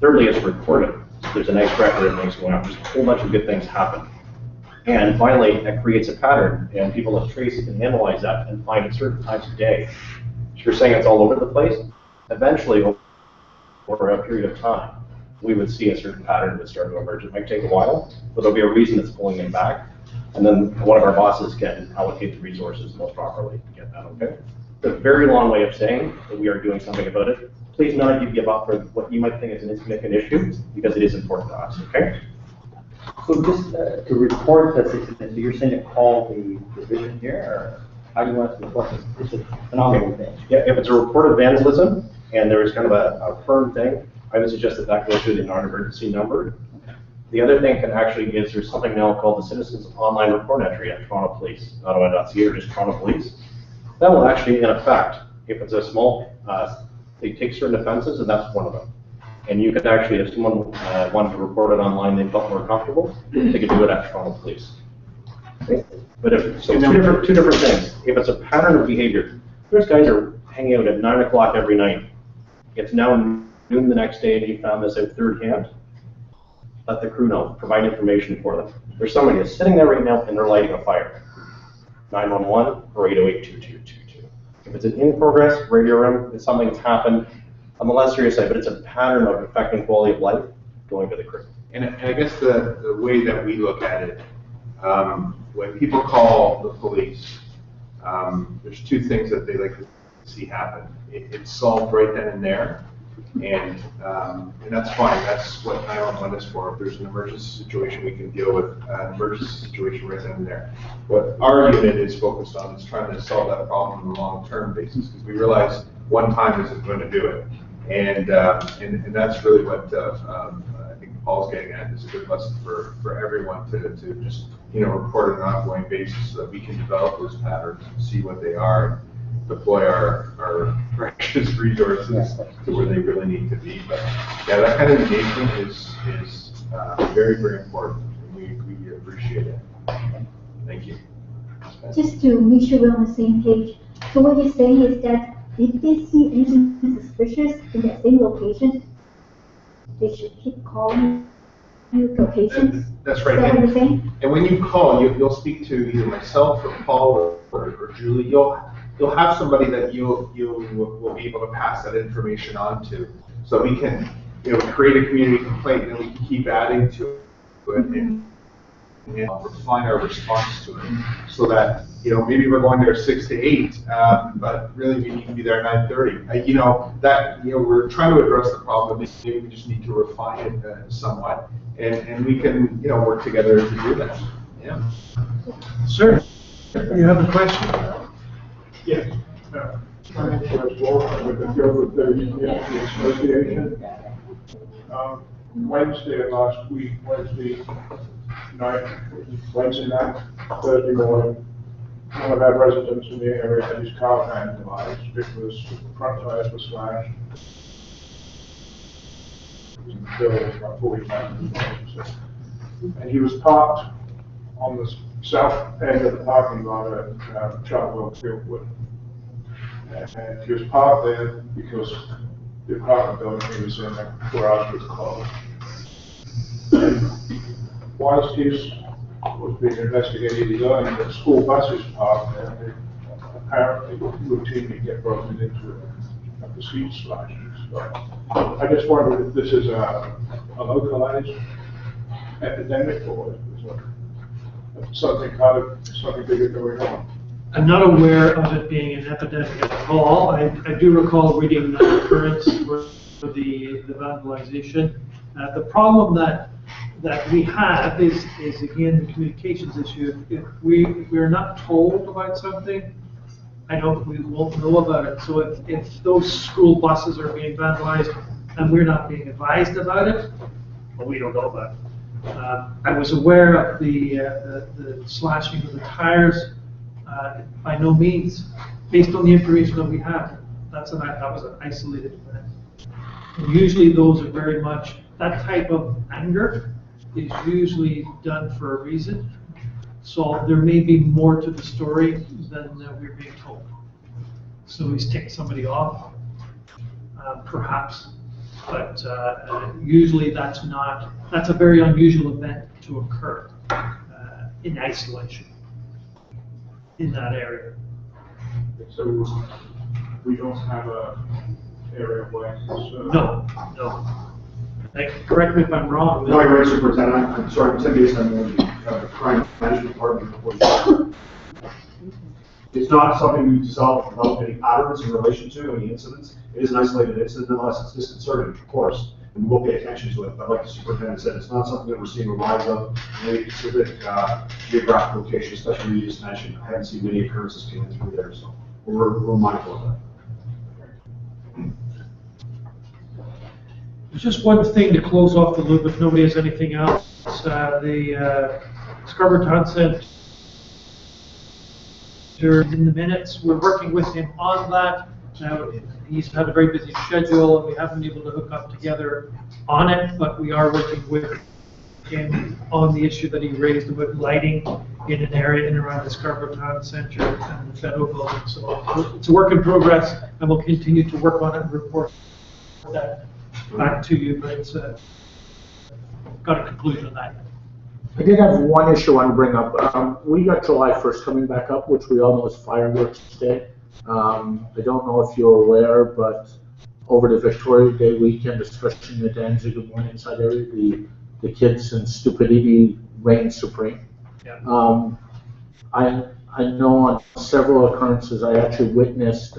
Speaker 16: Thirdly, it's recorded. So there's a nice record of things going on. There's a whole bunch of good things happen. And finally, that creates a pattern, and people like Tracy can analyze that and find at certain times of day. If you're saying it's all over the place, eventually, over a period of time, we would see a certain pattern that start to emerge. It might take a while, but there'll be a reason that's pulling them back. And then one of our bosses can allocate the resources most properly to get that, okay? It's a very long way of saying that we are doing something about it. Please none of you give up for what you might think is an insignificant issue, because it is important to us, okay?
Speaker 15: So just to report this, so you're saying to call the division here, or how do you want us to report this? It's a phenomenal thing.
Speaker 16: Yeah, if it's a report of vandalism, and there is kind of a firm thing, I would suggest that that goes through the non-emergency number. The other thing can actually is there's something now called the Citizens Online Report Entry at Toronto Police, Ottawa.ca, or just Toronto Police. That will actually, in effect, if it's a small, they take certain offenses, and that's one of them. And you could actually, if someone wanted to report it online, they felt more comfortable, they could do it at Toronto Police. But if, so two different things. If it's a pattern of behavior, there's guys are hanging out at 9 o'clock every night. It's now noon the next day, and you found this out third hand. Let the crew know, provide information for them. There's somebody that's sitting there right now and they're lighting a fire. 911 or 808-2222. If it's an in-progress radio room, if something's happened, on the less serious side, but it's a pattern of affecting quality of life, going to the crew.
Speaker 4: And I guess the way that we look at it, when people call the police, there's two things that they like to see happen. It's solved right then and there. And that's fine. That's what 911 is for. If there's an emergency situation, we can deal with an emergency situation right then and there. What our unit is focused on is trying to solve that problem on a long-term basis, because we realize one time isn't going to do it. And that's really what I think Paul's getting at. Is a good lesson for everyone to just report on an ongoing basis, so that we can develop those patterns and see what they are. Deploy our precious resources to where they really need to be. But yeah, that kind of engagement is very, very important, and we appreciate it. Thank you.
Speaker 11: Just to make sure we're on the same page, so what you're saying is that if they see anything suspicious in that same location, they should keep calling you locations?
Speaker 4: That's right.
Speaker 11: Is that what you're saying?
Speaker 4: And when you call, you'll speak to either myself or Paul or Julie. You'll have somebody that you will be able to pass that information on to, so we can create a community complaint, and we can keep adding to it and refine our response to it, so that maybe we're going there 6 to 8, but really we need to be there at 9:30. We're trying to address the problem, but maybe we just need to refine it somewhat, and we can work together to do that. Yeah.
Speaker 1: Sir, you have a question?
Speaker 17: Yes.
Speaker 12: Francis Wolf with the Gilbert Community Association. Wednesday of last week, Wednesday night, Thursday morning, one of our residents in the area had his car vandalized because the front tires were slashed. The bill was about $40,000. And he was parked on the south end of the parking lot at Chartwell Fieldwood. And he was parked there because the apartment building he was in, the garage was closed. And whilst he was being investigated, he learned that school buses parked there, and they apparently routinely get broken into at the seat slashes. So I just wondered if this is a localized epidemic or is it something bigger going on.
Speaker 1: I'm not aware of it being an epidemic at all. I do recall reading the occurrence for the vandalization. The problem that we have is again the communications issue. If we're not told about something, we won't know about it. So if those school buses are being vandalized and we're not being advised about it, well, we don't know about it. I was aware of the slashing of the tires. By no means, based on the information that we have, that was an isolated event. And usually those are very much, that type of anger is usually done for a reason. So there may be more to the story than we're being told. So he's ticked somebody off, perhaps, but usually that's a very unusual event to occur in isolation in that area.
Speaker 12: So we don't have a area where
Speaker 1: No. Correct me if I'm wrong.
Speaker 17: No, you're right, Superintendent. I'm sorry, Tim Mason, I'm in the crime management department. It's not something we've developed any patterns in relation to, any incidents. It is an isolated incident, unless it's disconcerting, of course, and we'll pay attention to it. But like the superintendent said, it's not something that we're seeing a rise of in any specific geographic location, especially you just mentioned. I haven't seen many occurrences coming through there, so we're mindful of that.
Speaker 1: There's just one thing to close off the loop if nobody has anything else. The Scarborough Town Centre in the minutes. We're working with him on that. Now, he's had a very busy schedule and we haven't been able to hook up together on it, but we are working with him on the issue that he raised about lighting in an area in and around the Scarborough Town Centre and the Federal Building. So it's a work in progress and we'll continue to work on it and report that back to you, but it's got a conclusion on that.
Speaker 12: I did have one issue I want to bring up. We got July 1st coming back up, which we all know is Fireworks Day. I don't know if you're aware, but over the Victoria Day weekend, especially in the Danzig and One Inside area, the kids and stupidity reign supreme.
Speaker 1: Yeah.
Speaker 12: I know on several occurrences I actually witnessed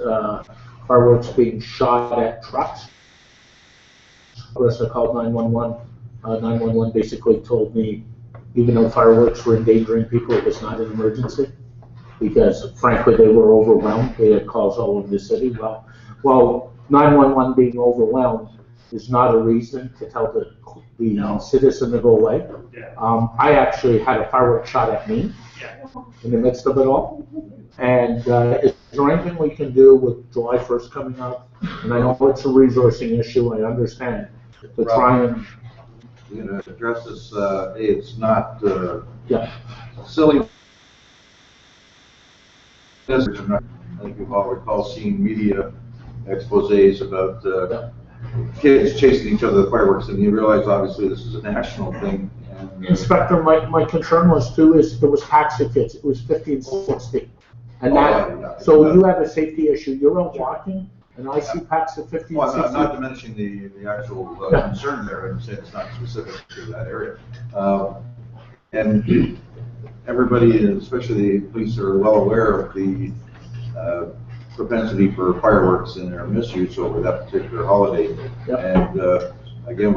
Speaker 12: fireworks being shot at trucks. I called 911. 911 basically told me, even though fireworks were endangering people, it was not an emergency because, frankly, they were overwhelmed. They had calls all over the city. Well, 911 being overwhelmed is not a reason to tell the citizen to go away.
Speaker 1: Yeah.
Speaker 12: I actually had a firework shot at me in the midst of it all. And is there anything we can do with July 1st coming up? And I know it's a resourcing issue, I understand, to try and
Speaker 9: We're going to address this. It's not silly. I think you've all recall seeing media exposés about kids chasing each other with fireworks, and you realize obviously this is a national thing. And,
Speaker 12: Inspector, my concern was too is there was packs of kids. It was 50 and 60, and so you have a safety issue. You're out walking, and I see packs of 50 and 60.
Speaker 9: Not diminishing the actual concern there. I'm saying it's not specific to that area. And everybody, especially the police, are well aware of the propensity for fireworks and their misuse over that particular holiday.
Speaker 12: Yep. And
Speaker 9: again,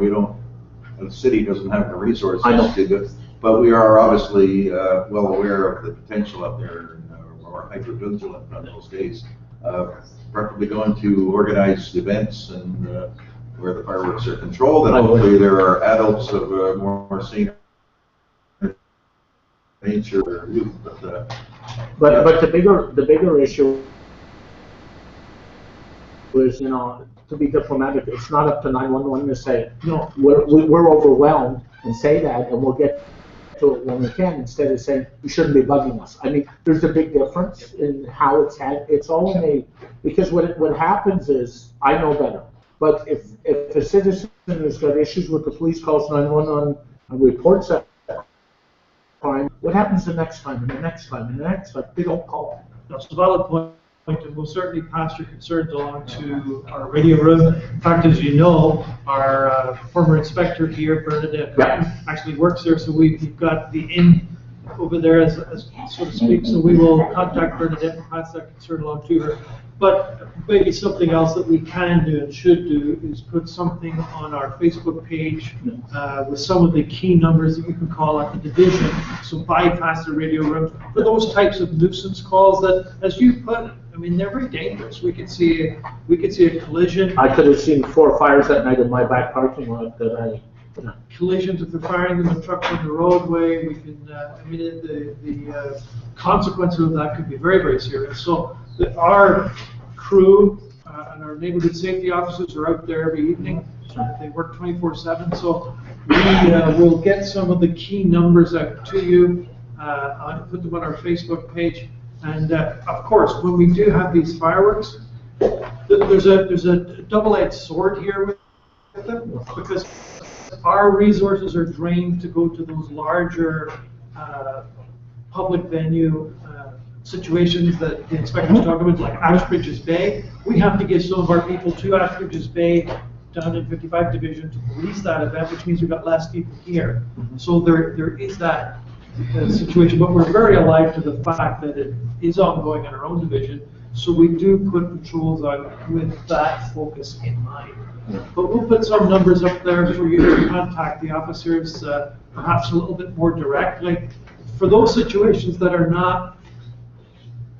Speaker 9: the city doesn't have the resources to do it, but we are obviously well aware of the potential up there, and we're hyper vigilant on those days. preferably going to organized events and where the fireworks are controlled, and hopefully there are adults of more senior nature or youth.
Speaker 12: But the bigger issue is, you know, to be diplomatic, it's not up to 911 to say, no, we're overwhelmed, and say that, and we'll get to it when we can, instead of saying, you shouldn't be bugging us. I mean, there's a big difference in how it's all in because what happens is, I know better, but if a citizen has got issues with the police, calls 911 and reports that crime, what happens the next time, and the next time, and the next time? They don't call.
Speaker 1: That's a valid point, and we'll certainly pass your concerns along to our radio room. In fact, as you know, our former inspector here, Bernadette, actually works there, so we've got the in over there, as so to speak, so we will contact Bernadette and pass that concern along to her. But maybe something else that we can do and should do is put something on our Facebook page with some of the key numbers that you can call at the division, so bypass the radio room for those types of nuisance calls that, as you put, I mean, they're very dangerous. We could see a collision.
Speaker 12: I could have seen 4 fires that night in my back parking lot that
Speaker 1: collisions, if they're firing them in trucks on the roadway, we can, I mean, the consequences of that could be very, very serious. So our crew and our neighborhood safety officers are out there every evening. They work 24/7. So we will get some of the key numbers out to you. I'll put them on our Facebook page. And of course, when we do have these fireworks, there's a double-edged sword here with them, because our resources are drained to go to those larger public venue situations that the inspectors talk about, like Ashbridges Bay. We have to get some of our people to Ashbridges Bay down in 55 Division to police that event, which means we've got less people here. So there is that situation, but we're very alive to the fact that it is ongoing in our own division. So we do put patrols out with that focus in mind. But we'll put some numbers up there for you to contact the officers, perhaps a little bit more directly, for those situations that are not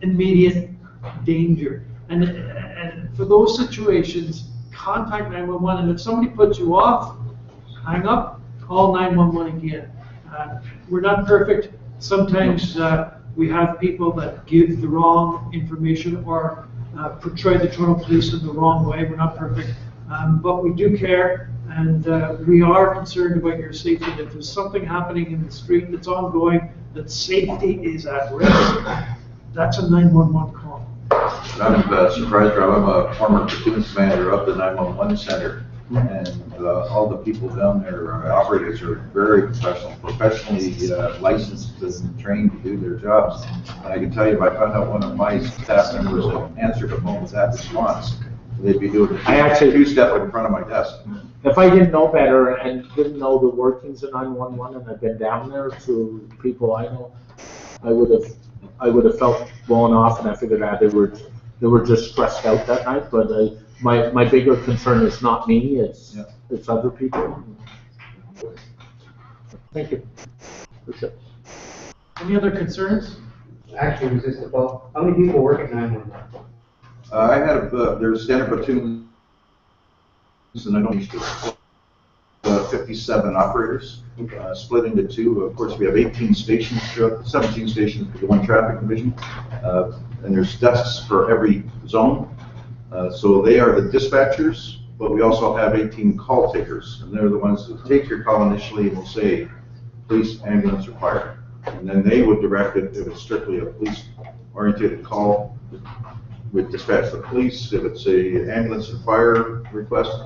Speaker 1: immediate danger. And for those situations, contact 911, and if somebody puts you off, hang up, call 911 again. We're not perfect. Sometimes we have people that give the wrong information or portray the Toronto Police in the wrong way. We're not perfect. But we do care, and we are concerned about your safety. If there's something happening in the street that's ongoing, that safety is at risk, that's a 911 call.
Speaker 9: I'm surprised, Rob. I'm a former platoon commander of the 911 center, and all the people down there, operators, are very professionally licensed and trained to do their jobs. And I can tell you, if I found out one of my staff members that answered the phone with that response, they'd be doing a two-step in front of my desk.
Speaker 12: if I didn't know better and didn't know the workings of 911 and I'd been down there to people I know, I would have felt blown off, and I figured out they were just stressed out that night. But my bigger concern is not me; it's other people. Thank you.
Speaker 1: Any other concerns?
Speaker 6: Actually, was this about, how many people work at 911?
Speaker 9: I had there's standard platoons, and I don't used to 57 operators, split into two. Of course, we have 18 stations, 17 stations for the one traffic division, and there's desks for every zone. So they are the dispatchers, but we also have 18 call takers, and they're the ones that take your call initially and will say, police, ambulance, or fire. And then they would direct it if it's strictly a police-oriented call. We'd dispatch the police. If it's a ambulance or fire request,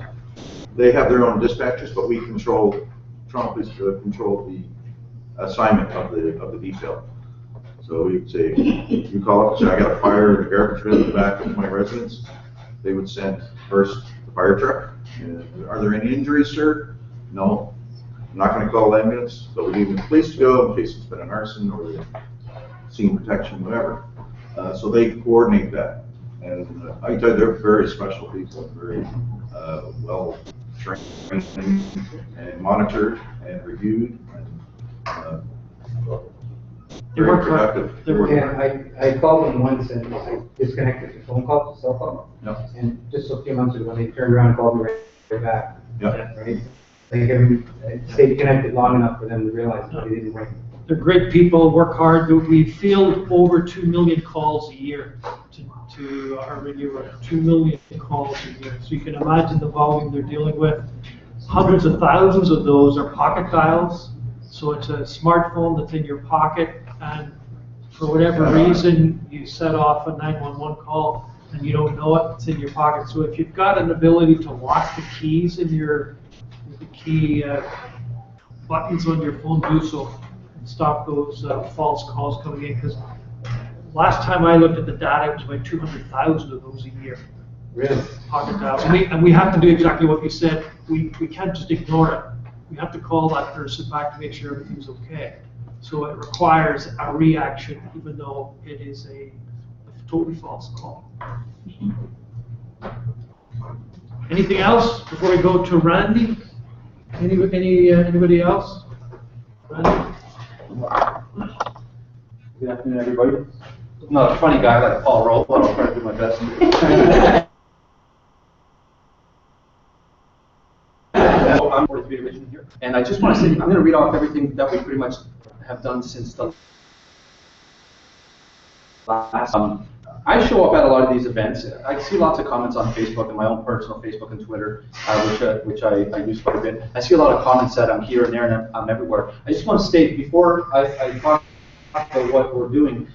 Speaker 9: they have their own dispatchers, but we control, Toronto Police control the assignment of the detail. So we would say, you call up and say, I got a fire in the garbage bin in the back of my residence. They would send first the fire truck. Are there any injuries, sir? No. I'm not going to call the ambulance, but we need the police to go in case it's been an arson or the scene protection, whatever. So they coordinate that. And I can tell you, they're very special people, very well trained and monitored and reviewed. And,
Speaker 1: They
Speaker 9: very
Speaker 1: work hard.
Speaker 9: productive.
Speaker 1: They work
Speaker 18: Yeah,
Speaker 1: hard.
Speaker 18: I called them once and I disconnected the phone call to cell phone.
Speaker 9: Yeah.
Speaker 18: And just a few months ago, when they turned around and called me right back.
Speaker 9: Yeah.
Speaker 18: Right? Like, it stayed connected long enough for them to realize that they didn't ring.
Speaker 1: They're great people, work hard. We field over 2 million calls a year to our reviewer, 2 million calls a year. So you can imagine the volume they're dealing with. Hundreds of thousands of those are pocket dials. So it's a smartphone that's in your pocket, and for whatever reason, you set off a 911 call and you don't know it, it's in your pocket. So if you've got an ability to lock the keys in the key buttons on your phone, do so. Stop those false calls coming in, because last time I looked at the data, it was about 200,000 of those a year.
Speaker 18: Really?
Speaker 1: Pocket dial. And we have to do exactly what you said. We can't just ignore it. We have to call that person back to make sure everything's okay. So it requires a reaction, even though it is a totally false call. Anything else before we go to Randy? Anybody else? Randy?
Speaker 3: Good afternoon, everybody. I'm not a funny guy like Paul Rowe, but I'll try to do my best. I'm 43 Division here, and I just want to say, I'm going to read off everything that we pretty much have done since the last. I show up at a lot of these events. I see lots of comments on Facebook and my own personal Facebook and Twitter, which I use quite a bit. I see a lot of comments that I'm here and there and I'm everywhere. I just want to state, before I talk about what we're doing,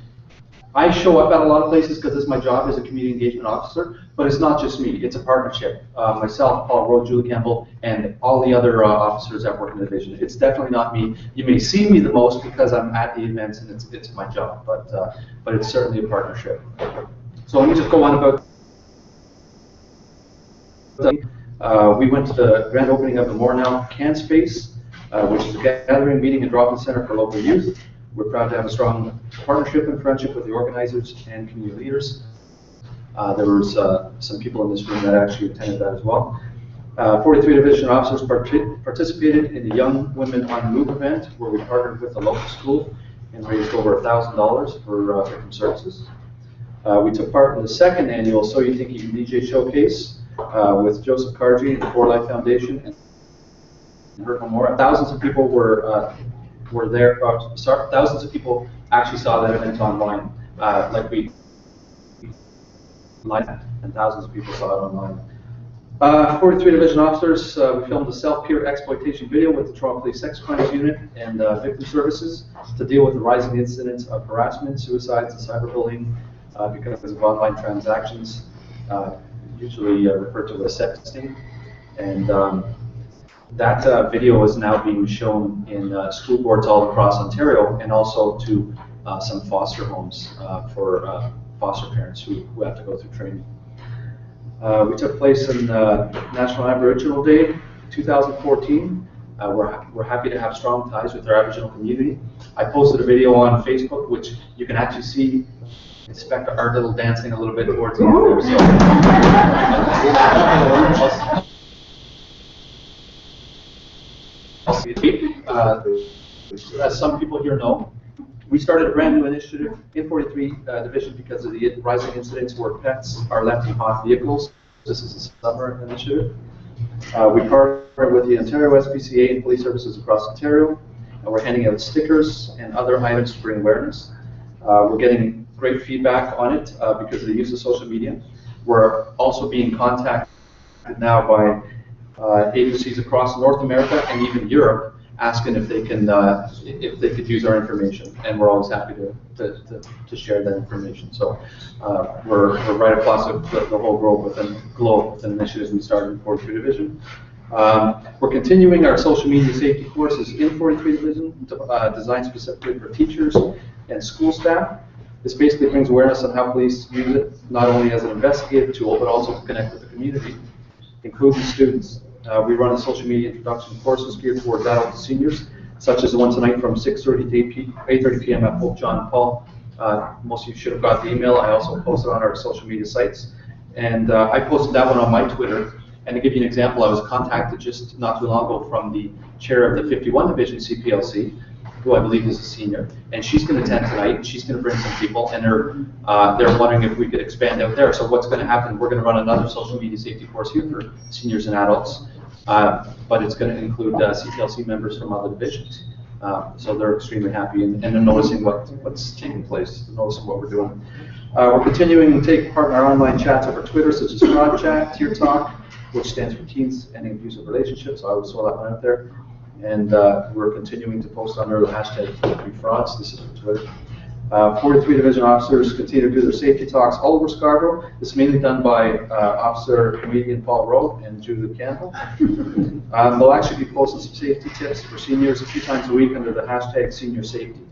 Speaker 3: I show up at a lot of places because it's my job as a community engagement officer, but it's not just me, it's a partnership. Myself, Paul Rowe, Julie Campbell, and all the other officers that work in the division. It's definitely not me. You may see me the most because I'm at the events and it's my job, but it's certainly a partnership. So let me just go on about. We went to the grand opening of the Mornell Can Space, which is a gathering, meeting, and drop-in center for local youth. We're proud to have a strong partnership and friendship with the organizers and community leaders. There was some people in this room that actually attended that as well. 43 Division officers participated in the Young Women on the Move event, where we partnered with the local school and raised over $1,000 for victim services. We took part in the second annual So You Think You Can DJ Showcase with Joseph Karji and the For Life Foundation and heard no more. Thousands of people were there. Thousands of people actually saw that event online, and thousands of people saw it online. 43 Division officers, we filmed a self-peer exploitation video with the Toronto Police Sex Crimes Unit and Victim Services to deal with the rising incidents of harassment, suicides, and cyberbullying because of online transactions, usually referred to as sexting. And that video is now being shown in school boards all across Ontario, and also to some foster homes for foster parents who have to go through training. We took place in National Aboriginal Day 2014. We're happy to have strong ties with our Aboriginal community. I posted a video on Facebook, which you can actually see Inspector Ardittle dancing a little bit towards the end there. So, as some people here know, we started a brand new initiative in 43 Division because of the rising incidents where pets are left in hot vehicles. This is a summer initiative. We partnered with the Ontario SPCA and police services across Ontario, and we're handing out stickers and other items to bring awareness. We're getting great feedback on it because of the use of social media. We're also being contacted now by agencies across North America and even Europe, asking if they could use our information, and we're always happy to share that information. So we're right across the whole globe with initiatives we started in 43 Division. We're continuing our social media safety courses in 43 Division, designed specifically for teachers and school staff. This basically brings awareness on how police use it, not only as an investigative tool, but also to connect with the community, including students. We run a social media introduction courses geared towards adult and seniors, such as the one tonight from 6:30 to 8:30 p.m. at Pope John and Paul. Most of you should have got the email. I also posted on our social media sites. And I posted that one on my Twitter. And to give you an example, I was contacted just not too long ago from the chair of the 51 Division CPLC, who I believe is a senior, and she's going to attend tonight, and she's going to bring some people, and they're wondering if we could expand out there. So what's going to happen, we're going to run another social media safety course here for seniors and adults, but it's going to include CPLC members from other divisions. So they're extremely happy, and they're noticing what's taking place, noticing what we're doing. We're continuing to take part in our online chats over Twitter, such as Fraud Chat, Tier Talk, which stands for Teens Ending Abusive Relationships. So I always throw that one out there. And we're continuing to post under the hashtag #FreeFrauds. This is for Twitter. 43 division officers continue to do their safety talks all over Scarborough. This is mainly done by Officer Comedian Paul Rowe and Julie Campbell. They'll actually be posting some safety tips for seniors a few times a week under the hashtag Senior Safety.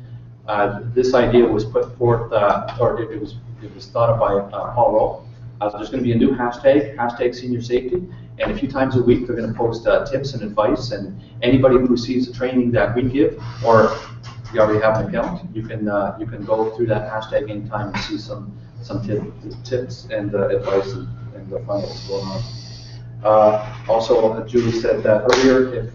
Speaker 3: This idea was put forth, or it was thought of by Paul Rowe. There's going to be a new hashtag Senior Safety, and a few times a week they're going to post tips and advice, and anybody who receives the training that we give, or you already have an account, you can go through that hashtag anytime and see some tips and advice and find out what's going on. Also, Julie said that earlier, if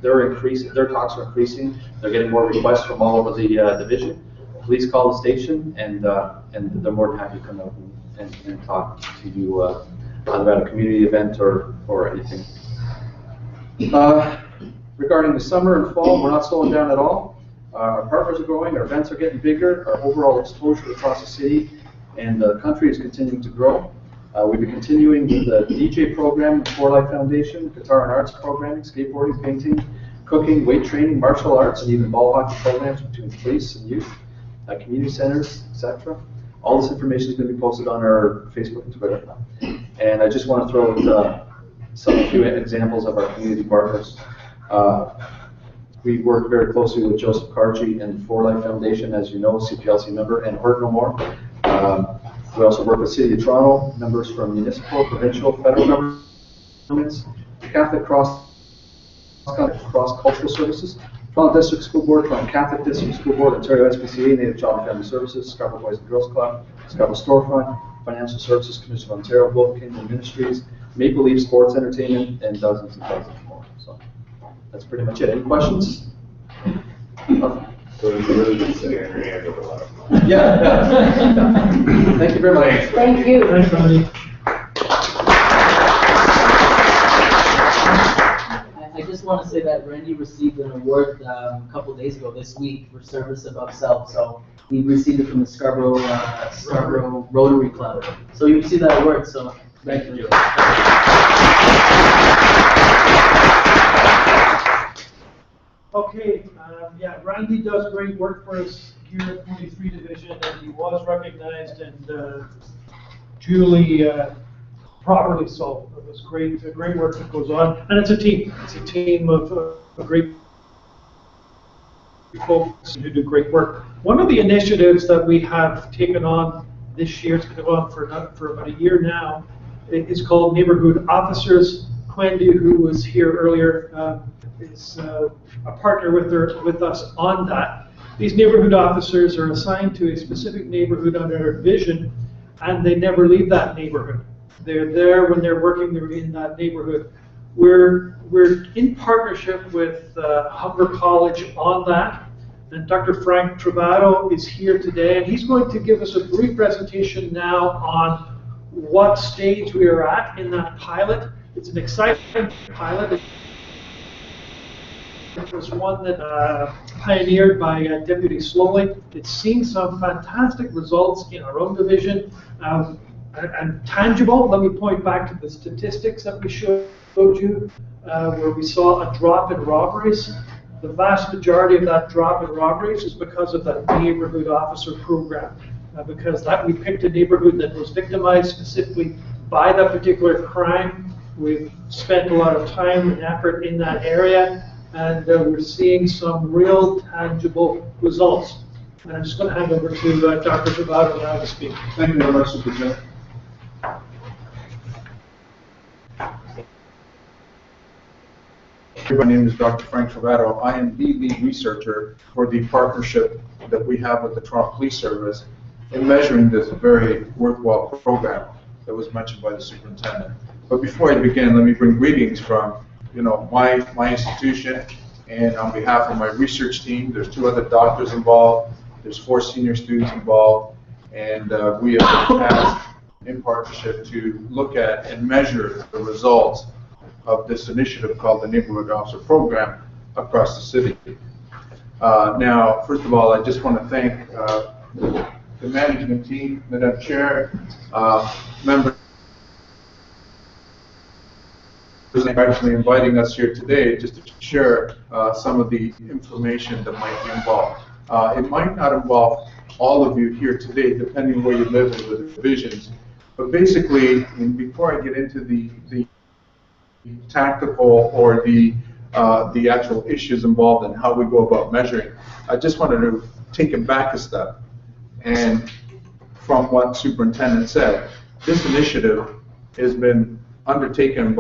Speaker 3: their talks are increasing, they're getting more requests from all over the division. Please call the station, and they're more than happy to come out and talk to you either at a community event or anything. Regarding the summer and fall, we're not slowing down at all. Our partners are growing, our events are getting bigger, our overall exposure across the city and the country is continuing to grow. We've been continuing with the DJ program, the For Life Foundation, guitar and arts programming, skateboarding, painting, cooking, weight training, martial arts, and even ball hockey programs between police and youth, community centers, etc. All this information is going to be posted on our Facebook and Twitter. And I just want to throw out a few examples of our community partners. We work very closely with Joseph Karchi and For Life Foundation, as you know, CPLC member, and Hurt No More. We also work with City of Toronto, members from municipal, provincial, federal governments, Catholic Cross-Cultural Services, Toronto District School Board, Toronto Catholic District School Board, Ontario SPCA, Native Child and Family Services, Scarborough Boys and Girls Club, Scarborough Storefront, Financial Services Commission of Ontario, Golden Kingdom Ministries, Maple Leaf Sports Entertainment, and dozens and dozens more. So that's pretty much it. Any questions?
Speaker 17: So it's really good sitting in your hand over a lot of
Speaker 3: Yeah. Thank you very much.
Speaker 7: Thank you.
Speaker 1: Thanks, Randy.
Speaker 2: I just want to say that Randy received an award a couple days ago this week for service above self. So he received it from the Scarborough Rotary Club. So you received that award. So thank you.
Speaker 1: Okay, yeah, Randy does great work for us here at 43 Division, and he was recognized, and Julie properly so. It was great work that goes on, and it's a team. It's a team of great folks who do great work. One of the initiatives that we have taken on this year, it's been on for about a year now, is called Neighborhood Officers. Quendy, who was here earlier, is a partner with us on that. These neighborhood officers are assigned to a specific neighborhood under a division, and they never leave that neighborhood. They're there when they're working. They're in that neighborhood. We're in partnership with Humber College on that, and Dr. Frank Travato is here today, and he's going to give us a brief presentation now on what stage we are at in that pilot. It's an exciting pilot. It was one that pioneered by Deputy Slowly. It's seen some fantastic results in our own division, and tangible. Let me point back to the statistics that we showed you, where we saw a drop in robberies. The vast majority of that drop in robberies is because of that neighborhood officer program, because we picked a neighborhood that was victimized specifically by that particular crime. We've spent a lot of time and effort in that area, and we're seeing some real tangible results. And I'm just going to hand over to Dr. Travato now to speak.
Speaker 4: Thank you very much, Superintendent. My name is Dr. Frank Travato. I am the lead researcher for the partnership that we have with the Toronto Police Service in measuring this very worthwhile program that was mentioned by the superintendent. But before I begin, let me bring greetings from, my institution And on behalf of my research team, there's 2 other doctors involved, there's 4 senior students involved, and we have been tasked in partnership to look at and measure the results of this initiative called the Neighborhood Officer Program across the city. Now, first of all, I just want to thank the management team, Madam Chair, members actually inviting us here today just to share some of the information that might be involved. It might not involve all of you here today, depending where you live and the divisions. But basically, and before I get into the tactical or the actual issues involved and how we go about measuring, I just wanted to take it back a step. And from what Superintendent said, this initiative has been undertaken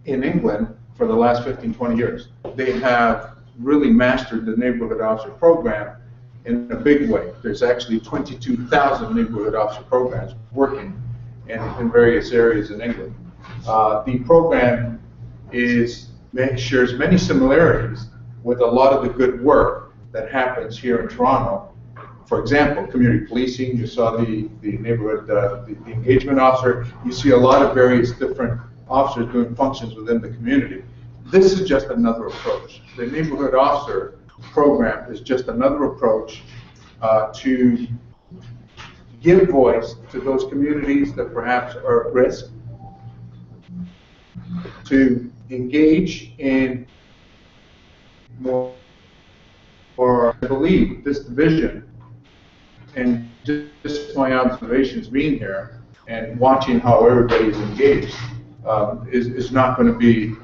Speaker 4: in England for the last 15, 20 years. They have really mastered the neighborhood officer program in a big way. There's actually 22,000 neighborhood officer programs working in various areas in England. The program shares many similarities with a lot of the good work that happens here in Toronto. For example, community policing, you saw the neighborhood, the engagement officer, you see a lot of various different officers doing functions within the community. This is just another approach. The neighborhood officer program is just another approach to give voice to those communities that perhaps are at risk, to engage in more, or I believe this division, and just my observations being here and watching how everybody's engaged is not going to be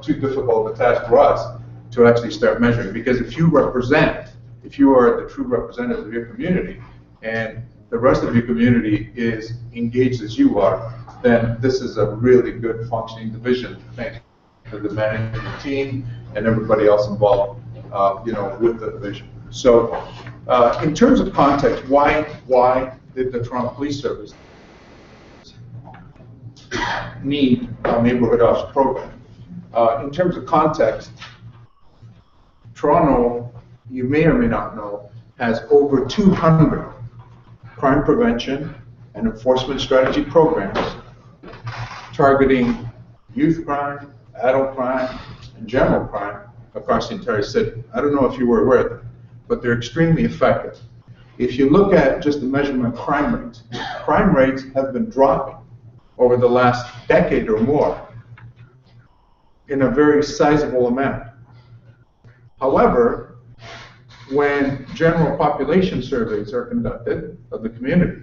Speaker 4: too difficult of a task for us to actually start measuring. Because if you are the true representative of your community and the rest of your community is engaged as you are, then this is a really good functioning division. Thanks to the management team and everybody else involved, with the division. So, in terms of context, why did the Toronto Police Service need a neighborhood officer program? In terms of context, Toronto, you may or may not know, has over 200 crime prevention and enforcement strategy programs targeting youth crime, adult crime, and general crime across the entire city. I don't know if you were aware of that, but they're extremely effective. If you look at just the measurement of crime rates have been dropping over the last decade or more in a very sizable amount. However, when general population surveys are conducted of the community,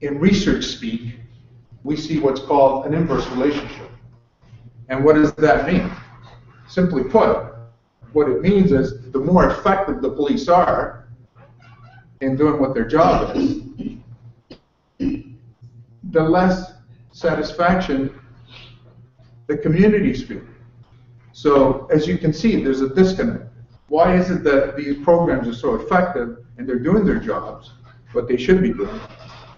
Speaker 4: in research speak, we see what's called an inverse relationship. And what does that mean? Simply put, what it means is the more effective the police are in doing what their job is, the less satisfaction the communities feel. So as you can see, there's a disconnect. Why is it that these programs are so effective and they're doing their jobs, what they should be doing,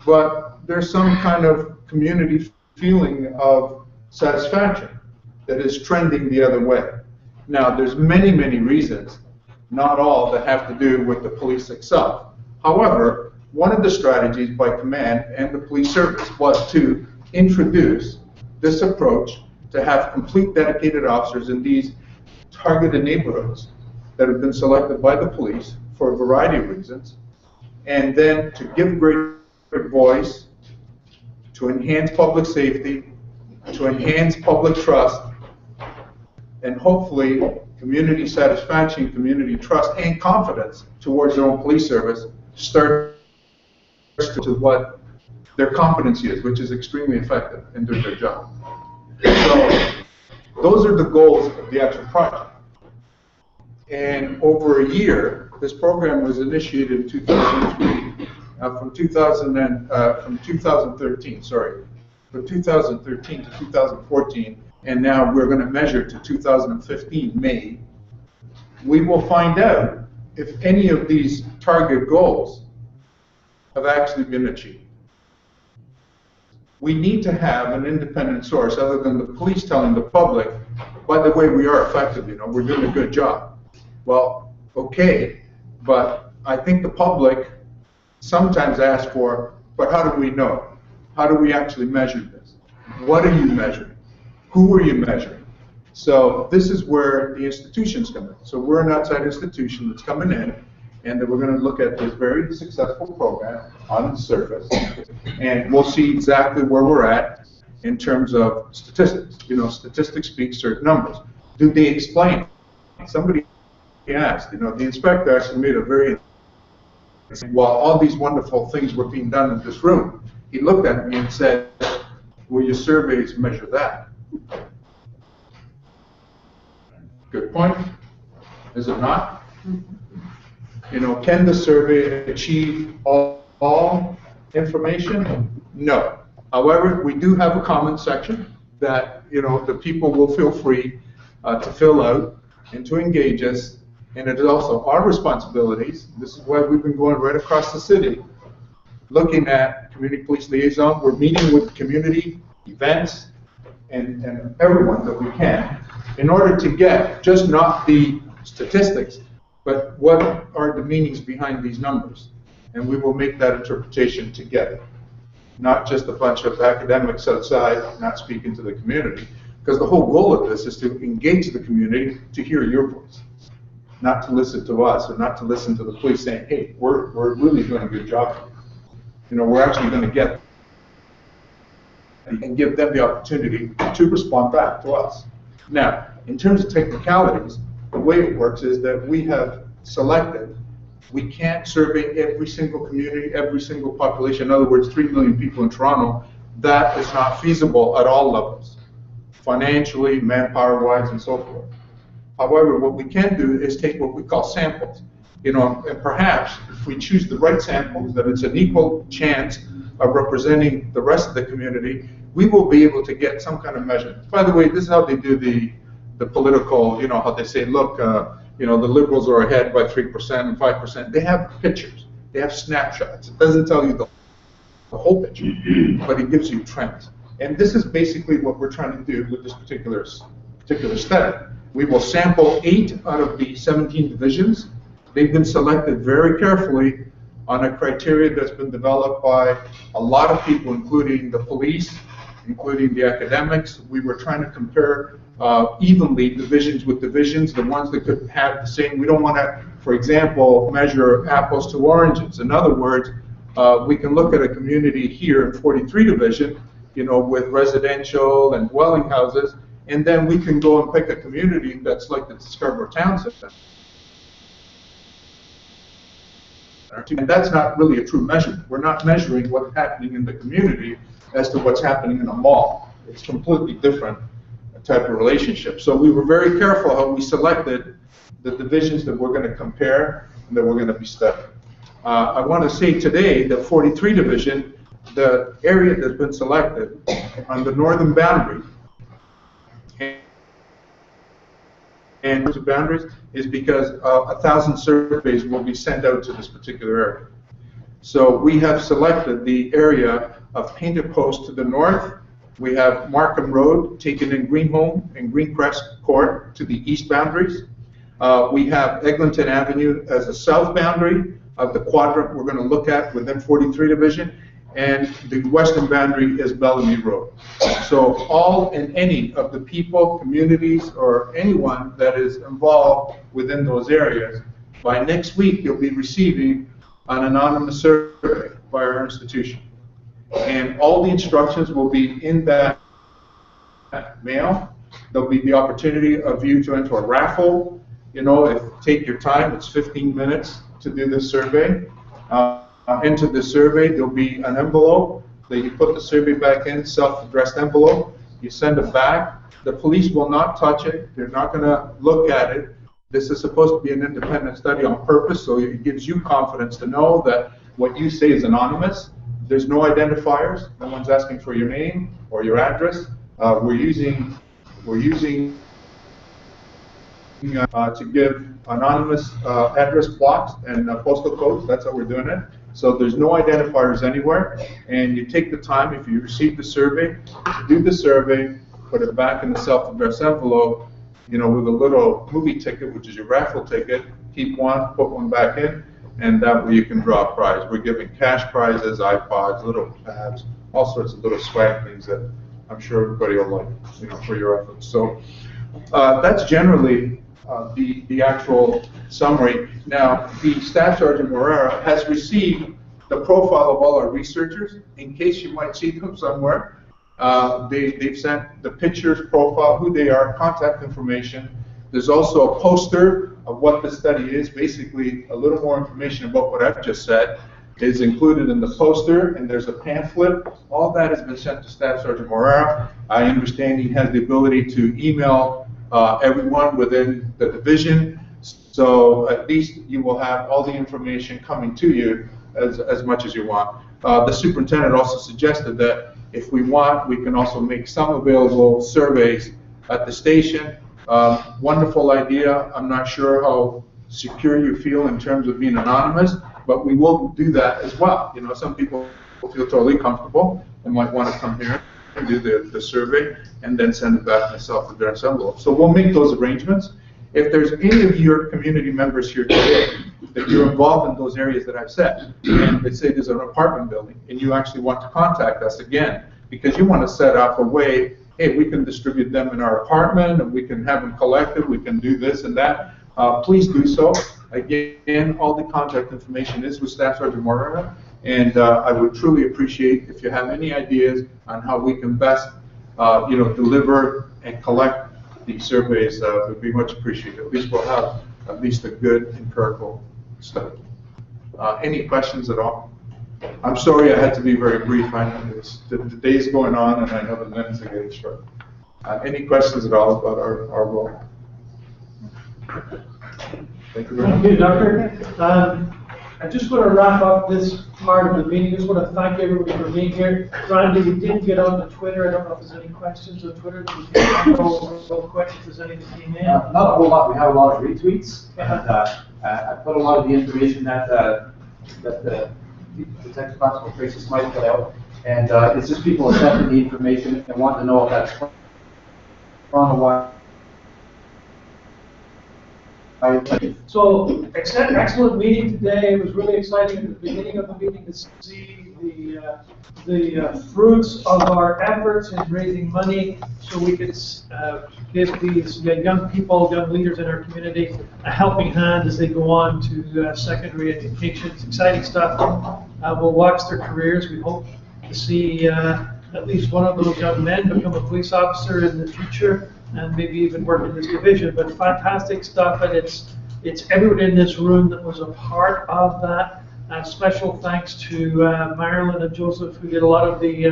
Speaker 4: but there's some kind of community feeling of satisfaction that is trending the other way? Now, there's many, many reasons, not all that have to do with the police itself. However, one of the strategies by command and the police service was to introduce this approach to have complete dedicated officers in these targeted neighborhoods that have been selected by the police for a variety of reasons, and then to give greater voice, to enhance public safety, to enhance public trust, and hopefully community satisfaction, community trust, and confidence towards their own police service starts to what their competency is, which is extremely effective in doing their job. So those are the goals of the actual project. And over a year, this program was initiated in 2003, from 2013 to 2014, and now we're going to measure to 2015 May. We will find out if any of these target goals have actually been achieved. We need to have an independent source other than the police telling the public
Speaker 19: by the way, we are effective, we're doing a good job. Well, okay, but I think the public sometimes asks for, but how do we know? How do we actually measure this? What are you measuring? Who are you measuring? So this is where the institutions come in. So we're an outside institution that's coming in, and then we're going to look at this very successful program on the surface, and we'll see exactly where we're at in terms of statistics. Statistics speak certain numbers. Do they explain? Somebody asked, the inspector actually made a very, while all these wonderful things were being done in this room, he looked at me and said, will your surveys measure that? Good point. Is it not? Can the survey achieve all information? No. However, we do have a comment section that, the people will feel free to fill out and to engage us. And it is also our responsibilities. This is why we've been going right across the city, looking at community police liaison. We're meeting with community events and everyone that we can in order to get just not the statistics, but what are the meanings behind these numbers. And we will make that interpretation together. Not just a bunch of academics outside not speaking to the community, because the whole goal of this is to engage the community to hear your voice, not to listen to us or not to listen to the police saying, hey, we're really doing a good job. We're actually going to get and give them the opportunity to respond back to us. Now, in terms of technicalities, the way it works is that we have selected, we can't survey every single community, every single population. In other words, 3 million people in Toronto. That is not feasible at all levels, financially, manpower-wise, and so forth. However, what we can do is take what we call samples. And perhaps if we choose the right samples, that it's an equal chance of representing the rest of the community, we will be able to get some kind of measurement. By the way, this is how they do the political, how they say, look, the Liberals are ahead by 3% and 5%. They have pictures. They have snapshots. It doesn't tell you the whole picture, but it gives you trends. And this is basically what we're trying to do with this particular study. We will sample 8 out of the 17 divisions. They've been selected very carefully on a criteria that's been developed by a lot of people, including the police, including the academics. We were trying to compare evenly divisions with divisions, the ones that could have the same. We don't want to, for example, measure apples to oranges. In other words, we can look at a community here in 43 division, with residential and dwelling houses, and then we can go and pick a community that's like the Scarborough Town Center. And that's not really a true measurement. We're not measuring what's happening in the community as to what's happening in a mall. It's completely different type of relationship. So we were very careful how we selected the divisions that we're going to compare and that we're going to be studying. I want to say today that 43 division, the area that's been selected on the northern boundary and the boundaries is because 1,000 surveys will be sent out to this particular area. So we have selected the area of Painted Post to the north. We have Markham Road taken in Greenholme and Greencrest Court to the east boundaries. We have Eglinton Avenue as a south boundary of the quadrant we're going to look at within 43 division, and the western boundary is Bellamy Road. So all and any of the people, communities, or anyone that is involved within those areas, by next week you'll be receiving an anonymous survey by our institution. And all the instructions will be in that mail. There'll be the opportunity of you to enter a raffle. Take your time, it's 15 minutes to do this survey. Enter the survey, there'll be an envelope that you put the survey back in, self-addressed envelope. You send it back. The police will not touch it. They're not going to look at it. This is supposed to be an independent study on purpose, so it gives you confidence to know that what you say is anonymous. There's no identifiers. No one's asking for your name or your address. We're using to give anonymous address blocks and postal codes. That's how we're doing it. So there's no identifiers anywhere, and you take the time, if you receive the survey, to do the survey, put it back in the self-addressed envelope, you know, with a little movie ticket, which is your raffle ticket, keep one, put one back in, and that way you can draw a prize. We're giving cash prizes, iPods, little tabs, all sorts of little swag things that I'm sure everybody will like, you know, for your efforts. So that's generally the actual summary. Now, the Staff Sergeant Morera has received the profile of all our researchers, in case you might see them somewhere. They've sent the pictures, profile, who they are, contact information. There's also a poster of what the study is. Basically, a little more information about what I've just said is included in the poster, and there's a pamphlet. All that has been sent to Staff Sergeant Morera. I understand he has the ability to email everyone within the division, so at least you will have all the information coming to you as much as you want. The superintendent also suggested that if we want, we can also make some available surveys at the station. Wonderful idea. I'm not sure how secure you feel in terms of being anonymous, but we will do that as well. You know, some people feel totally comfortable and might want to come here and do the survey and then send it back in a self-addressed envelope. So we'll make those arrangements. If there's any of your community members here today that you're involved in those areas that I've said, and let's say there's an apartment building and you actually want to contact us again because you want to set up a way, hey, we can distribute them in our apartment and we can have them collected, we can do this and that, please do so. Again, all the contact information is with Staff Sergeant Morera, and I would truly appreciate if you have any ideas on how we can best deliver and collect these surveys. It would be much appreciated. At least we'll have at least a good empirical study. Any questions at all? I'm sorry I had to be very brief. I know the day's going on and I know the minutes are getting short. Any questions at all about our role? Thank you very much.
Speaker 1: Thank you, Doctor. I just want to wrap up this part of the meeting. Just want to thank everybody for being here. Randy, we didn't get on to Twitter. I don't know if there's any questions on Twitter. Questions, if there's anything that came in.
Speaker 20: Not a whole lot. We have a lot of retweets. And, I put a lot of the information that the Detective Constable Tracy Smythe put out. And it's just people accepting the information and want to know if that's from a while.
Speaker 1: So, excellent meeting today. It was really exciting at the beginning of the meeting to see the fruits of our efforts in raising money so we could give these young people, young leaders in our community a helping hand as they go on to secondary education. It's exciting stuff. We'll watch their careers. We hope to see at least one of those young men become a police officer in the future, and maybe even work in this division. But fantastic stuff, and it's everyone in this room that was a part of that. Special thanks to Marilyn and Joseph, who did a lot of the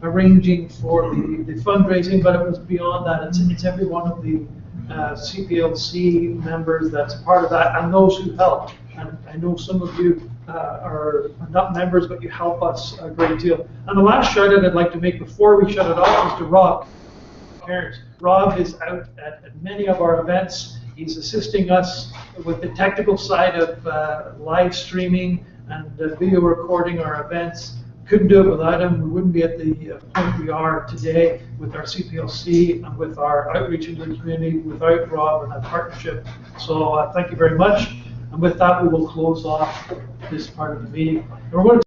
Speaker 1: arranging for the fundraising, but it was beyond that. It's every one of the CPLC members that's part of that, and those who help. And I know some of you are not members, but you help us a great deal. And the last shout out I'd like to make before we shut it off is to Rob. Rob is out at many of our events. He's assisting us with the technical side of live streaming and video recording our events. Couldn't do it without him. We wouldn't be at the point we are today with our CPLC and with our outreach into the community without Rob and that partnership. So thank you very much. And with that, we will close off this part of the meeting. And we're going to